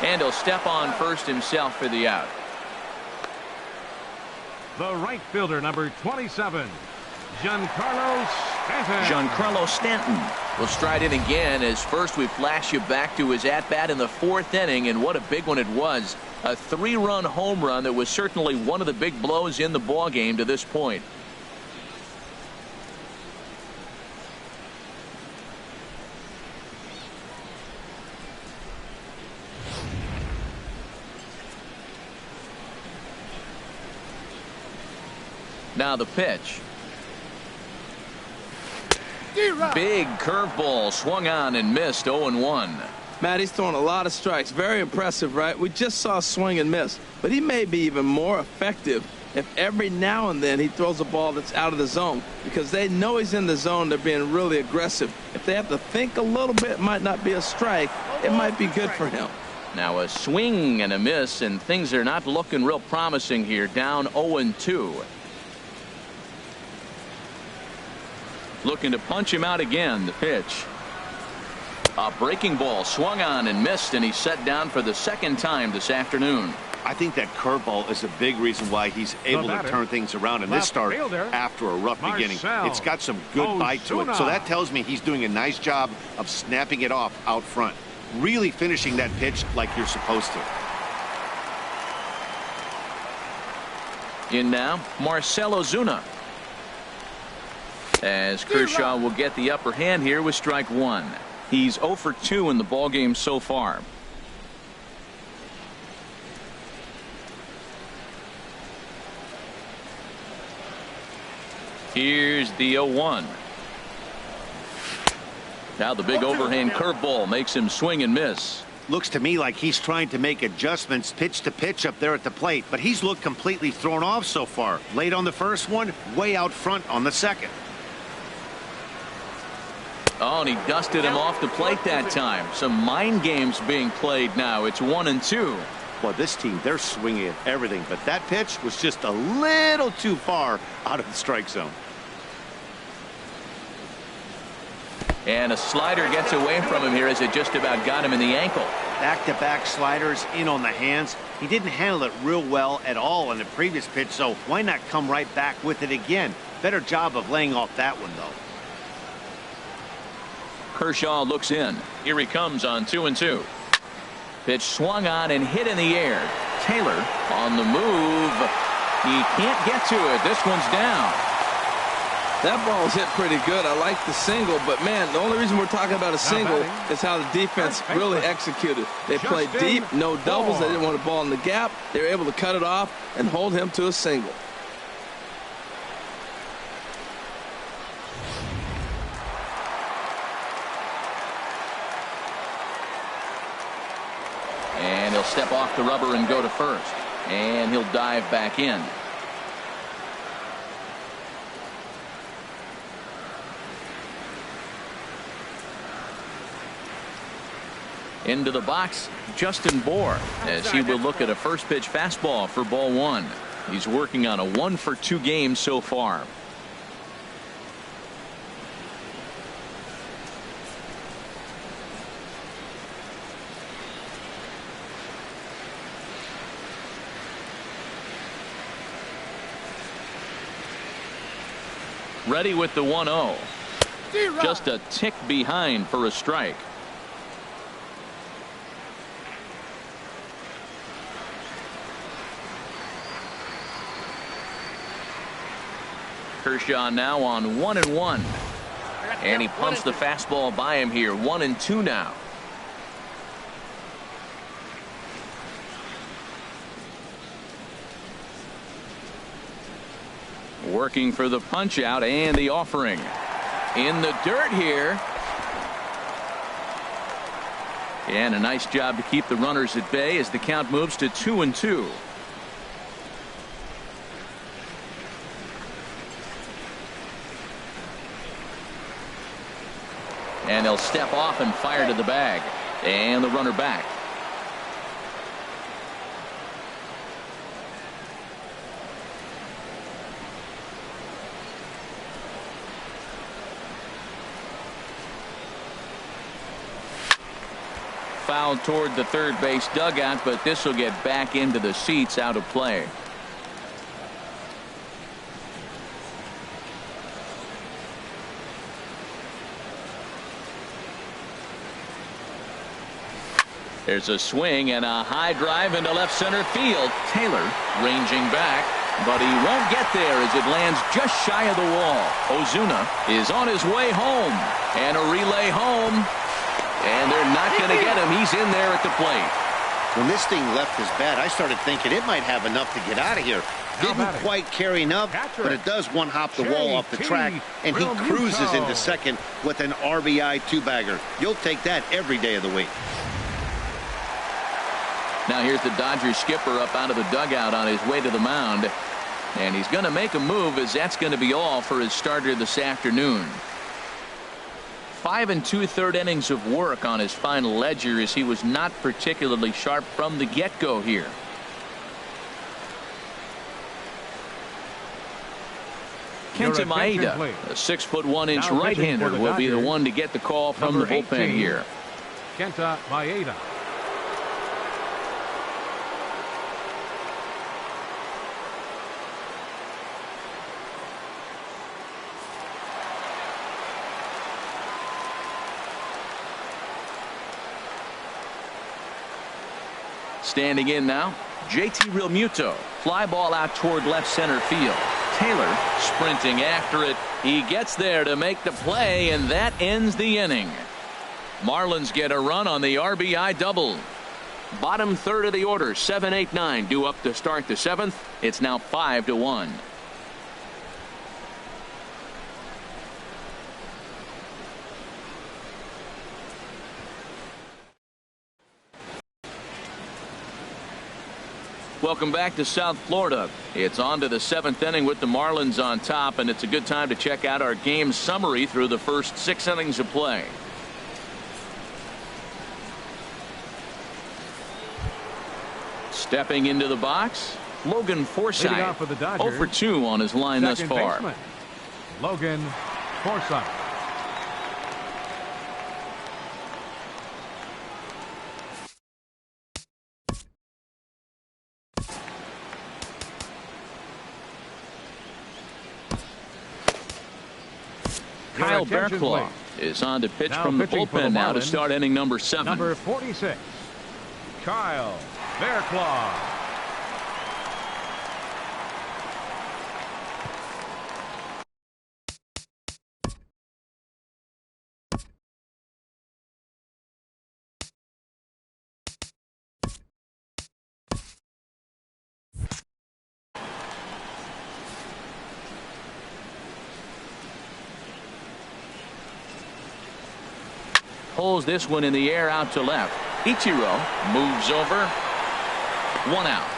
And he'll step on first himself for the out. The right fielder, number 27, Giancarlo Stanton. Giancarlo Stanton will stride in again as first we flash you back to his at-bat in the 4th inning, and what a big one it was. A 3-run home run that was certainly one of the big blows in the ballgame to this point. Now the pitch. Big curveball swung on and missed. 0-1. Matt, he's throwing a lot of strikes. Very impressive, right? We just saw a swing and miss, but he may be even more effective if every now and then he throws a ball that's out of the zone, because they know he's in the zone. They're being really aggressive. If they have to think a little bit, it might not be a strike. It might be good for him. Now a swing and a miss, and things are not looking real promising here. Down 0-2. Looking to punch him out again. The pitch. A breaking ball swung on and missed, and he's set down for the second time this afternoon. I think that curveball is a big reason why he's able to turn things around in this start after a rough beginning. It's got some good bite to it, so that tells me he's doing a nice job of snapping it off out front. Really finishing that pitch like you're supposed to. In now, Marcell Ozuna. As Kershaw will get the upper hand here with strike one. He's 0 for 2 in the ballgame so far. Here's the 0-1. Now the big overhand curveball makes him swing and miss. Looks to me like he's trying to make adjustments pitch to pitch up there at the plate, but he's looked completely thrown off so far. Late on the first one, way out front on the second. Oh, and he dusted him off the plate that time. Some mind games being played now. It's 1-2. Well, this team, they're swinging at everything, but that pitch was just a little too far out of the strike zone. And a slider gets away from him here as it just about got him in the ankle. Back-to-back sliders in on the hands. He didn't handle it real well at all in the previous pitch, so why not come right back with it again? Better job of laying off that one, though. Kershaw looks in. Here he comes on 2-2. Pitch swung on and hit in the air. Taylor on the move. He can't get to it. This one's down. That ball's hit pretty good. I like the single, but man, the only reason we're talking about a single is how the defense really executed. They played deep, no doubles. They didn't want a ball in the gap. They were able to cut it off and hold him to a single. And he'll step off the rubber and go to first. And he'll dive back in. Into the box, Justin Bour, as he will look at a first pitch fastball for ball one. He's working on a 1 for 2 game so far. Ready with the 1-0. Just a tick behind for a strike. Kershaw now on 1-1. And he pumps the fastball by him here. 1-2 now. Working for the punch out and the offering. In the dirt here. And a nice job to keep the runners at bay as the count moves to 2-2. And he'll step off and fire to the bag. And the runner back. Foul toward the third base dugout, but this will get back into the seats out of play. There's a swing and a high drive into left center field. Taylor ranging back, but he won't get there as it lands just shy of the wall. Ozuna is on his way home, and a relay home. And they're not going to get him. He's in there at the plate. When this thing left his bat, I started thinking it might have enough to get out of here. Didn't quite carry enough, but it does one hop the wall off the track, and he cruises into second with an RBI two-bagger. You'll take that every day of the week. Now here's the Dodgers skipper up out of the dugout on his way to the mound. And he's going to make a move, as that's going to be all for his starter this afternoon. 5 2/3 innings of work on his final ledger, as he was not particularly sharp from the get-go here. Kenta Maeda, a 6'1" right-hander, will be the one to get the call from the bullpen here. Kenta Maeda. Standing in now, JT Realmuto. Fly ball out toward left center field. Taylor sprinting after it. He gets there to make the play, and that ends the inning. Marlins get a run on the RBI double. Bottom third of the order, 7, 8, 9 due up to start the 7th. It's now 5-1. Welcome back to South Florida. It's on to the 7th inning with the Marlins on top, and it's a good time to check out our game summary through the first 6 innings of play. Stepping into the box, Logan Forsythe. 0 for 2 on his line thus far. Baseman, Logan Forsythe. Kyle Bearclaw is on to pitch from the bullpen now to start inning number 7. Number 46, Kyle Bearclaw. Pulls this one in the air out to left. Ichiro moves over. 1 out.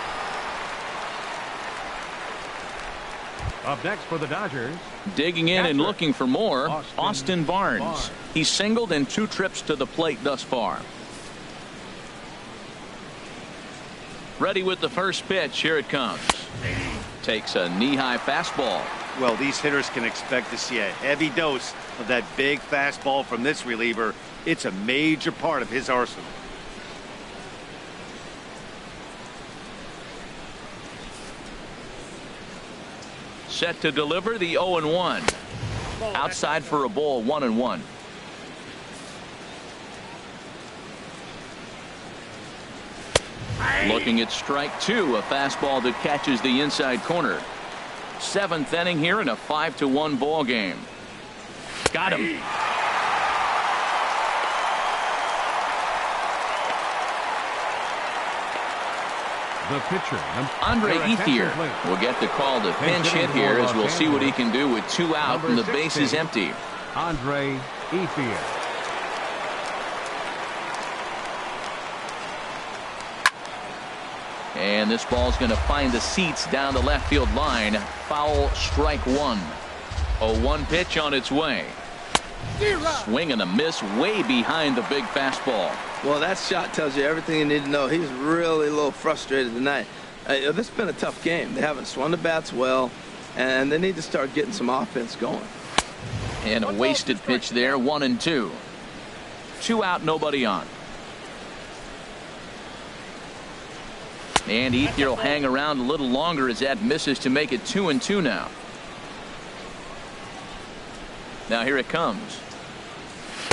Up next for the Dodgers. Digging in and looking for more, Austin Barnes. He's singled in 2 trips to the plate thus far. Ready with the first pitch. Here it comes. Takes a knee-high fastball. Well, these hitters can expect to see a heavy dose of that big fastball from this reliever. It's a major part of his arsenal. Set to deliver the 0-1. Outside for a ball, 1-1. Looking at strike 2, a fastball that catches the inside corner. 7th inning here in a 5-1 ball game. Got him. The pitcher, Andre Ethier will get the call to pinch hit here, as we'll see what he can do with 2 out and the base is empty. Andre Ethier. And this ball's going to find the seats down the left field line. Foul, strike 1. 0-1 pitch on its way. Swing and a miss way behind the big fastball. Well, that shot tells you everything you need to know. He's really a little frustrated tonight. This has been a tough game. They haven't swung the bats well, and they need to start getting some offense going. And a wasted pitch there, 1-2. 2 out, nobody on. And Ethier will hang around a little longer as that misses to make it 2-2 now. Now here it comes.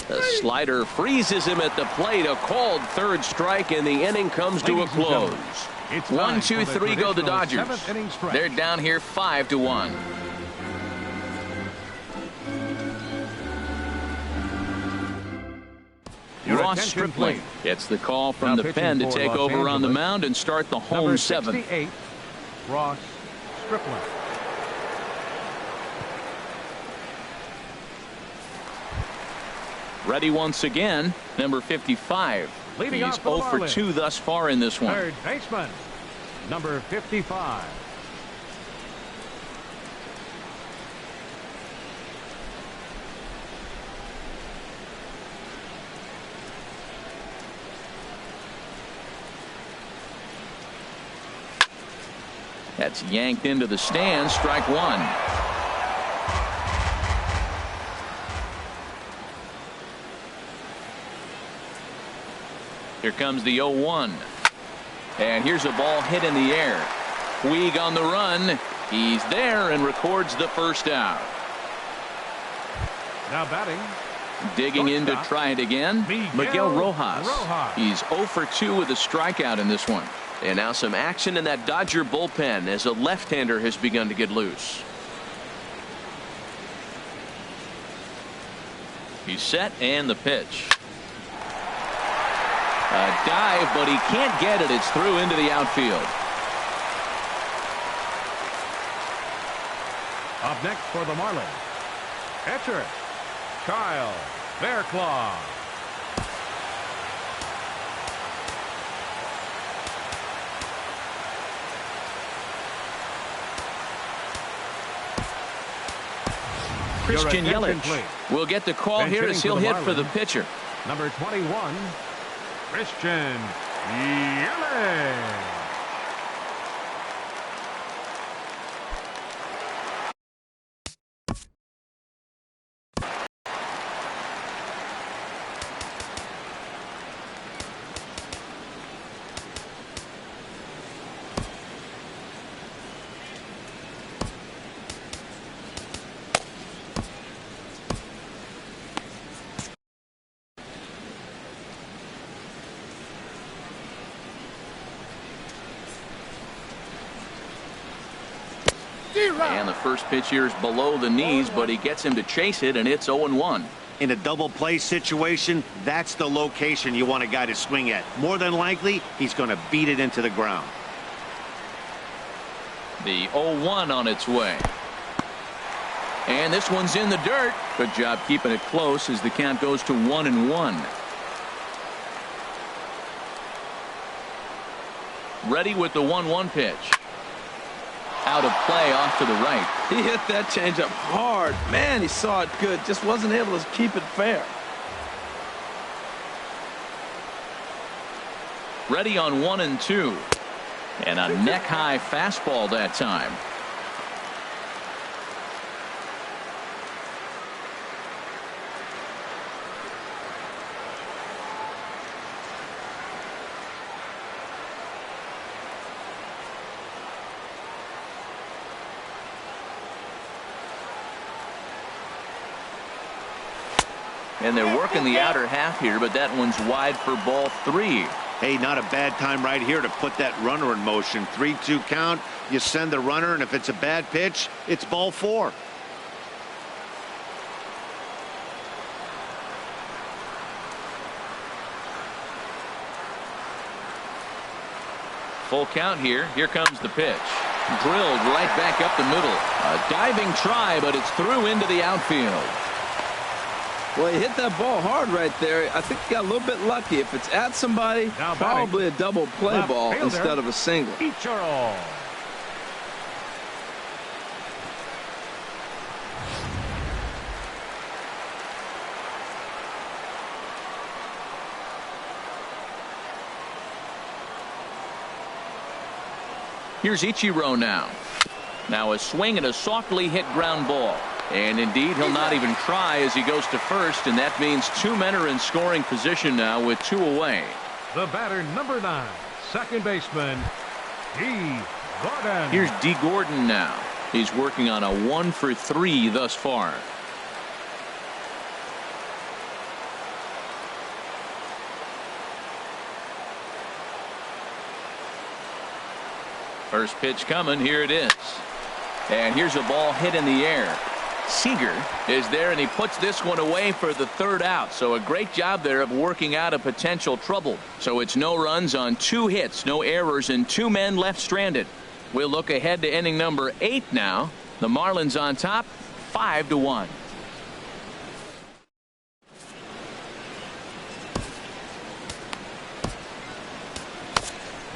The slider freezes him at the plate. A called 3rd strike, and the inning comes to a close. 1, 2, 3 go the Dodgers. They're down here 5-1. Ross Stripling gets the call from the pen to take over on the mound and start the home 7th. Ross Stripling. Ready once again, number 55. He's 0 for 2 thus far in this one. 3rd baseman, number 55. That's yanked into the stands. Strike one. Here comes the 0-1. And here's a ball hit in the air. Puig on the run. He's there and records the first out. Now batting. Digging in to try it again. Miguel Rojas. He's 0 for 2 with a strikeout in this one. And now some action in that Dodger bullpen as a left-hander has begun to get loose. He's set and the pitch. A dive, but he can't get it. It's through into the outfield. Up next for the Marlins, catcher Kyle Fairclough. Christian Yelich will get the call here as he'll hit for the pitcher. Number 21, Christian Yelich. And the first pitch here is below the knees, but he gets him to chase it, and it's 0-1. In a double play situation, that's the location you want a guy to swing at. More than likely, he's going to beat it into the ground. The 0-1 on its way. And this one's in the dirt. Good job keeping it close as the count goes to 1-1. Ready with the 1-1 pitch. Out of play off to the right. He hit that changeup hard. Man, he saw it good. Just wasn't able to keep it fair. Ready on 1-2. And a neck-high fastball that time. And they're working the outer half here, but that one's wide for ball 3. Hey, not a bad time right here to put that runner in motion. 3-2 count. You send the runner, and if it's a bad pitch, it's ball 4. Full count here. Here comes the pitch. Drilled right back up the middle. A diving try, but it's through into the outfield. Well, he hit that ball hard right there. I think he got a little bit lucky. If it's at somebody, probably a double play ball instead of a single. Ichiro. Here's Ichiro now. Now a swing and a softly hit ground ball. And indeed, he'll not even try as he goes to first, and that means 2 men are in scoring position now with 2 away. The batter, number 9, second baseman, D. Gordon. Here's D. Gordon now. He's working on a 1 for 3 thus far. First pitch coming. Here it is. And here's a ball hit in the air. Seager is there, and he puts this one away for the 3rd out. So a great job there of working out a potential trouble. So it's no runs on 2 hits, no errors, and 2 men left stranded. We'll look ahead to inning number 8 now. The Marlins on top, 5-1.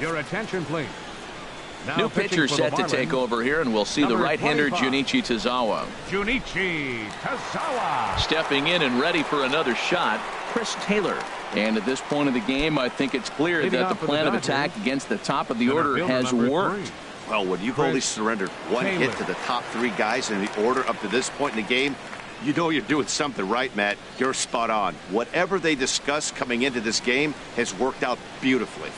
Your attention, please. Now new pitcher set to take over here, and we'll see the right-hander Junichi Tazawa. Junichi Tazawa. Stepping in and ready for another shot, Chris Taylor. And at this point of the game, I think it's clear that the plan of attack against the top of the order has worked. Well, when you've only surrendered one hit to the top 3 guys in the order up to this point in the game, you know you're doing something right, Matt. You're spot on. Whatever they discussed coming into this game has worked out beautifully.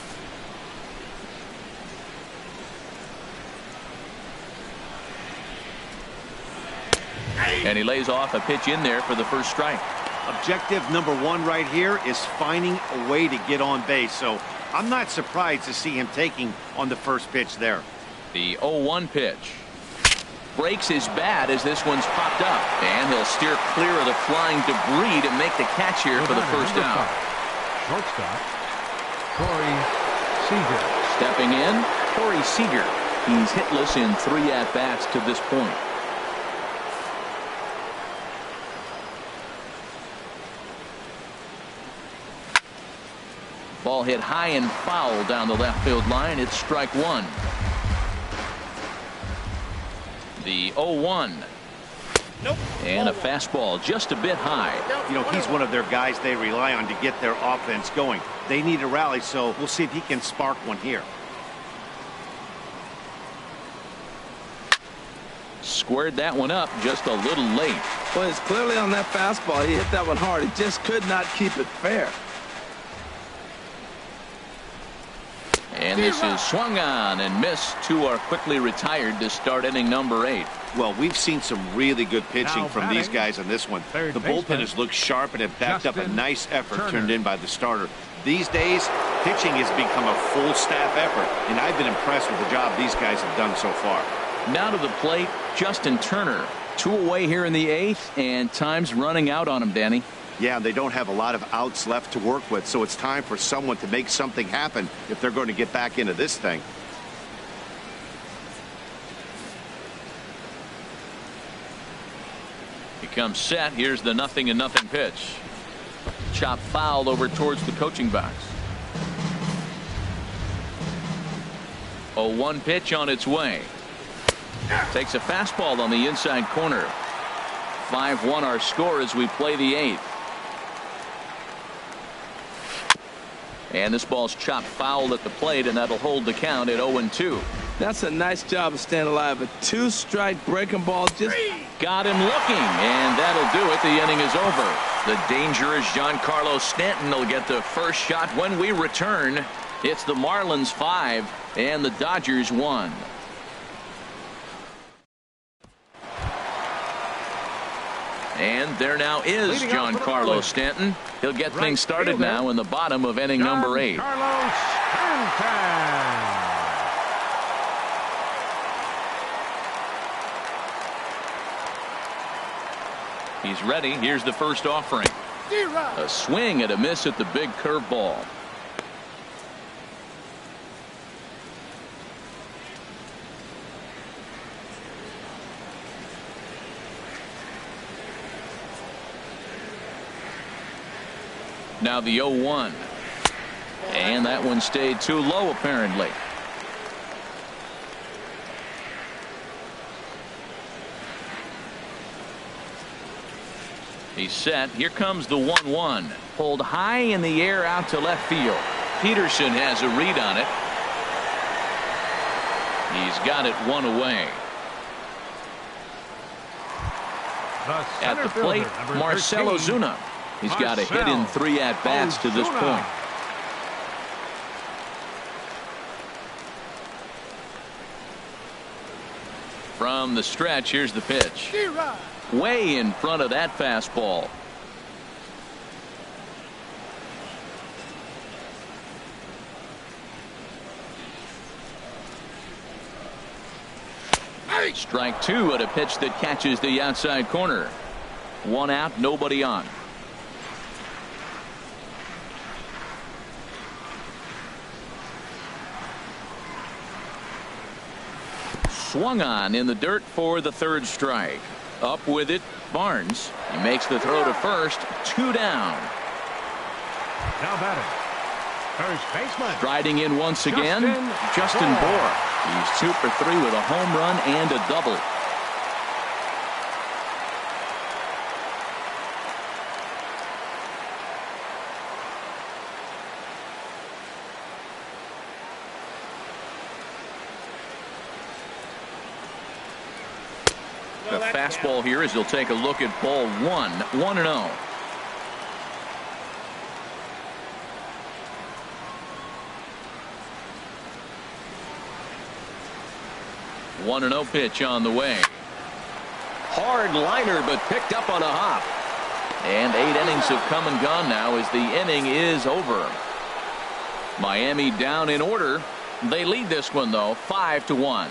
And he lays off a pitch in there for the first strike. Objective number 1 right here is finding a way to get on base. So I'm not surprised to see him taking on the first pitch there. The 0-1 pitch. Breaks his bat as this one's popped up. And he'll steer clear of the flying debris to make the catch here for the first out. Shortstop, Corey Seager. Stepping in, Corey Seager. He's hitless in 3 at-bats to this point. Ball hit high and foul down the left field line. It's strike 1. The 0-1. Nope. And a fastball just a bit high. You know, he's one of their guys they rely on to get their offense going. They need a rally, so we'll see if he can spark one here. Squared that one up just a little late. Well, it's clearly on that fastball. He hit that one hard. He just could not keep it fair. And this is swung on and missed. 2 are quickly retired to start inning number 8. Well, we've seen some really good pitching from these guys on this one. The bullpen has looked sharp and have backed up a nice effort turned in by the starter. These days, pitching has become a full staff effort, and I've been impressed with the job these guys have done so far. Now to the plate, Justin Turner. 2 away here in the 8th, and time's running out on him, Danny. Yeah, they don't have a lot of outs left to work with, so it's time for someone to make something happen if they're going to get back into this thing. He comes set. Here's the 0-0 pitch. Chop foul over towards the coaching box. 0-1 pitch on its way. Takes a fastball on the inside corner. 5-1 our score as we play the 8th. And this ball's chopped foul at the plate, and that'll hold the count at 0-2. That's a nice job of staying alive. A 2-strike breaking ball just got him looking, and that'll do it. The inning is over. The dangerous Giancarlo Stanton will get the first shot when we return. It's the Marlins 5 and the Dodgers 1. And there now is Giancarlo Stanton. He'll get things started now in the bottom of inning number 8. He's ready. Here's the first offering. A swing and a miss at the big curveball. Now the 0-1. And that one stayed too low, apparently. He's set. Here comes the 1-1. Pulled high in the air out to left field. Peterson has a read on it. He's got it 1 away. At the plate, Marcell Ozuna. He's got a hit in 3 at-bats to this point. From the stretch, here's the pitch. Way in front of that fastball. Strike 2 at a pitch that catches the outside corner. 1 out, nobody on. Swung on in the dirt for the 3rd strike. Up with it, Barnes. He makes the throw to first. 2 down. Now batting, first baseman. Striding in once again, Justin Bour. He's 2 for 3 with a home run and a double. fastball here as he'll take a look at ball one. 1-0. One and 0 pitch on the way. Hard liner, but picked up on a hop. And 8 innings have come and gone now as the inning is over. Miami down in order. They lead this one, though, 5-1.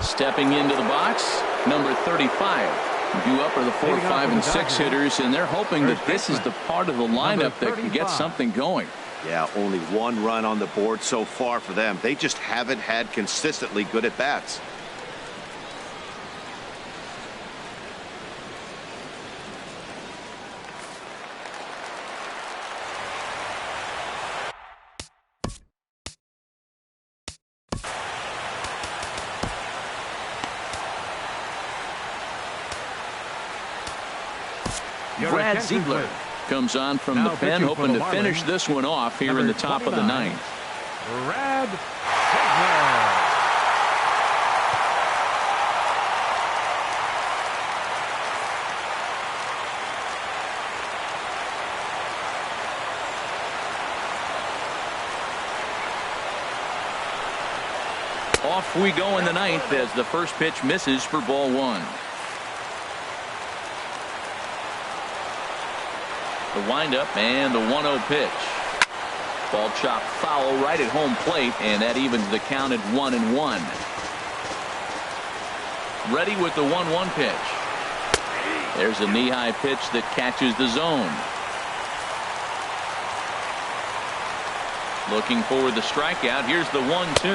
Stepping into the box, number 35. Due up are the 4, 5, and 6 hitters, and they're hoping that this is the part of the lineup that can get something going. Yeah, only 1 run on the board so far for them. They just haven't had consistently good at bats. Brad Ziegler comes on from the pen, hoping to finish this one off here in the top of the 9th. Brad Ziegler. Off we go in the 9th as the first pitch misses for ball 1. The windup and the 1-0 pitch. Ball chopped foul right at home plate, and that evens the count at 1-1. Ready with the 1-1 pitch. There's a knee-high pitch that catches the zone. Looking for the strikeout. Here's the 1-2.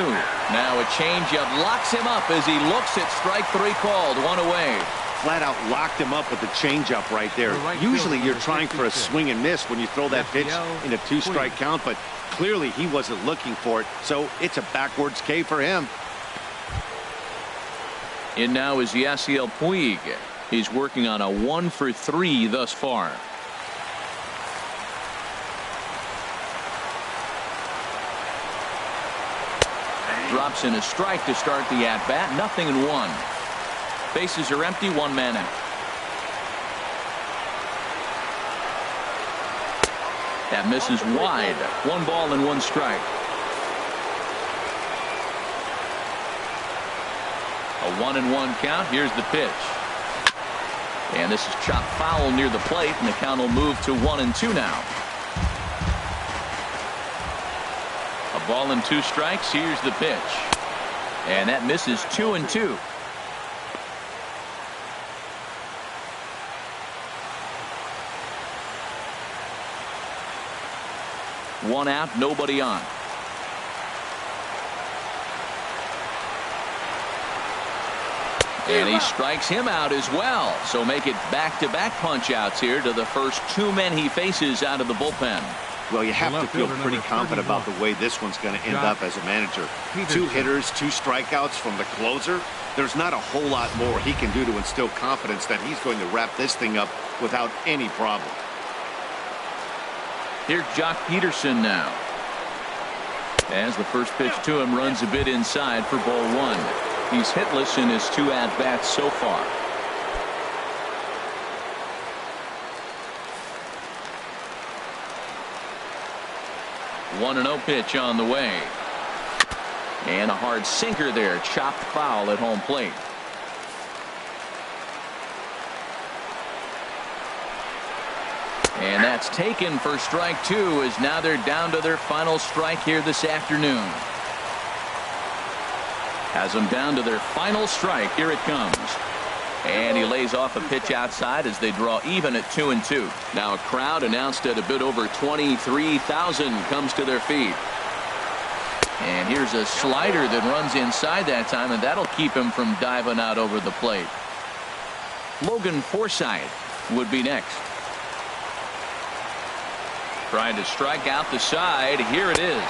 Now a changeup locks him up as he looks at strike 3 called. 1 away. Flat out locked him up with the changeup right there. Usually you're trying for a swing and miss when you throw that pitch in a 2-strike count, but clearly he wasn't looking for it, so it's a backwards K for him. In now is Yasiel Puig. He's working on a 1 for 3 thus far. Drops in a strike to start the at-bat. 0-1. Bases are empty. 1 man out. That misses wide. 1 ball and 1 strike. A 1-1 count. Here's the pitch. And this is chopped foul near the plate, and the count will move to 1-2 now. A ball and 2 strikes. Here's the pitch. And that misses 2-2. One out, nobody on. And he strikes him out as well. So make it back-to-back punch-outs here to the first 2 men he faces out of the bullpen. Well, you have to feel pretty confident about the way this one's going to end up as a manager. 2 hitters, 2 strikeouts from the closer. There's not a whole lot more he can do to instill confidence that he's going to wrap this thing up without any problem. Here's Jock Peterson now. As the first pitch to him runs a bit inside for ball 1. He's hitless in his 2 at-bats so far. One 1-0 pitch on the way. And a hard sinker there. Chopped foul at home plate. And that's taken for strike 2 as now they're down to their final strike here this afternoon. Has them down to their final strike. Here it comes. And he lays off a pitch outside as they draw even at 2-2. Now a crowd announced at a bit over 23,000 comes to their feet. And here's a slider that runs inside that time, and that'll keep him from diving out over the plate. Logan Forsythe would be next. Trying to strike out the side. Here it is.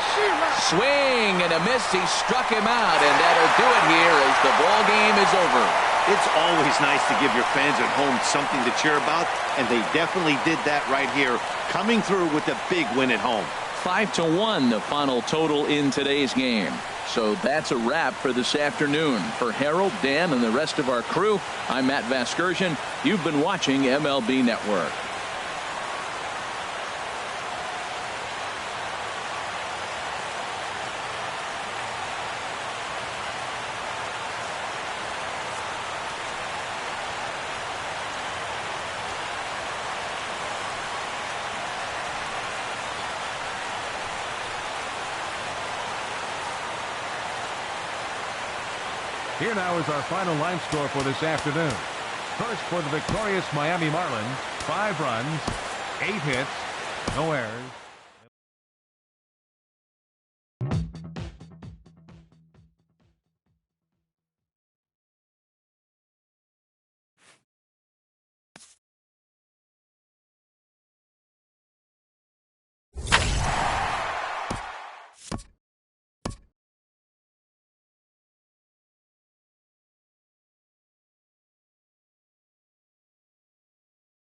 Swing and a miss. He struck him out, and that'll do it here as the ball game is over. It's always nice to give your fans at home something to cheer about, and they definitely did that right here, coming through with a big win at home. 5-1 the final total in today's game. So that's a wrap for this afternoon. For Harold, Dan, and the rest of our crew, I'm Matt Vasgersian. You've been watching MLB Network. Here now is our final line score for this afternoon. First, for the victorious Miami Marlins, 5 runs, 8 hits, no errors.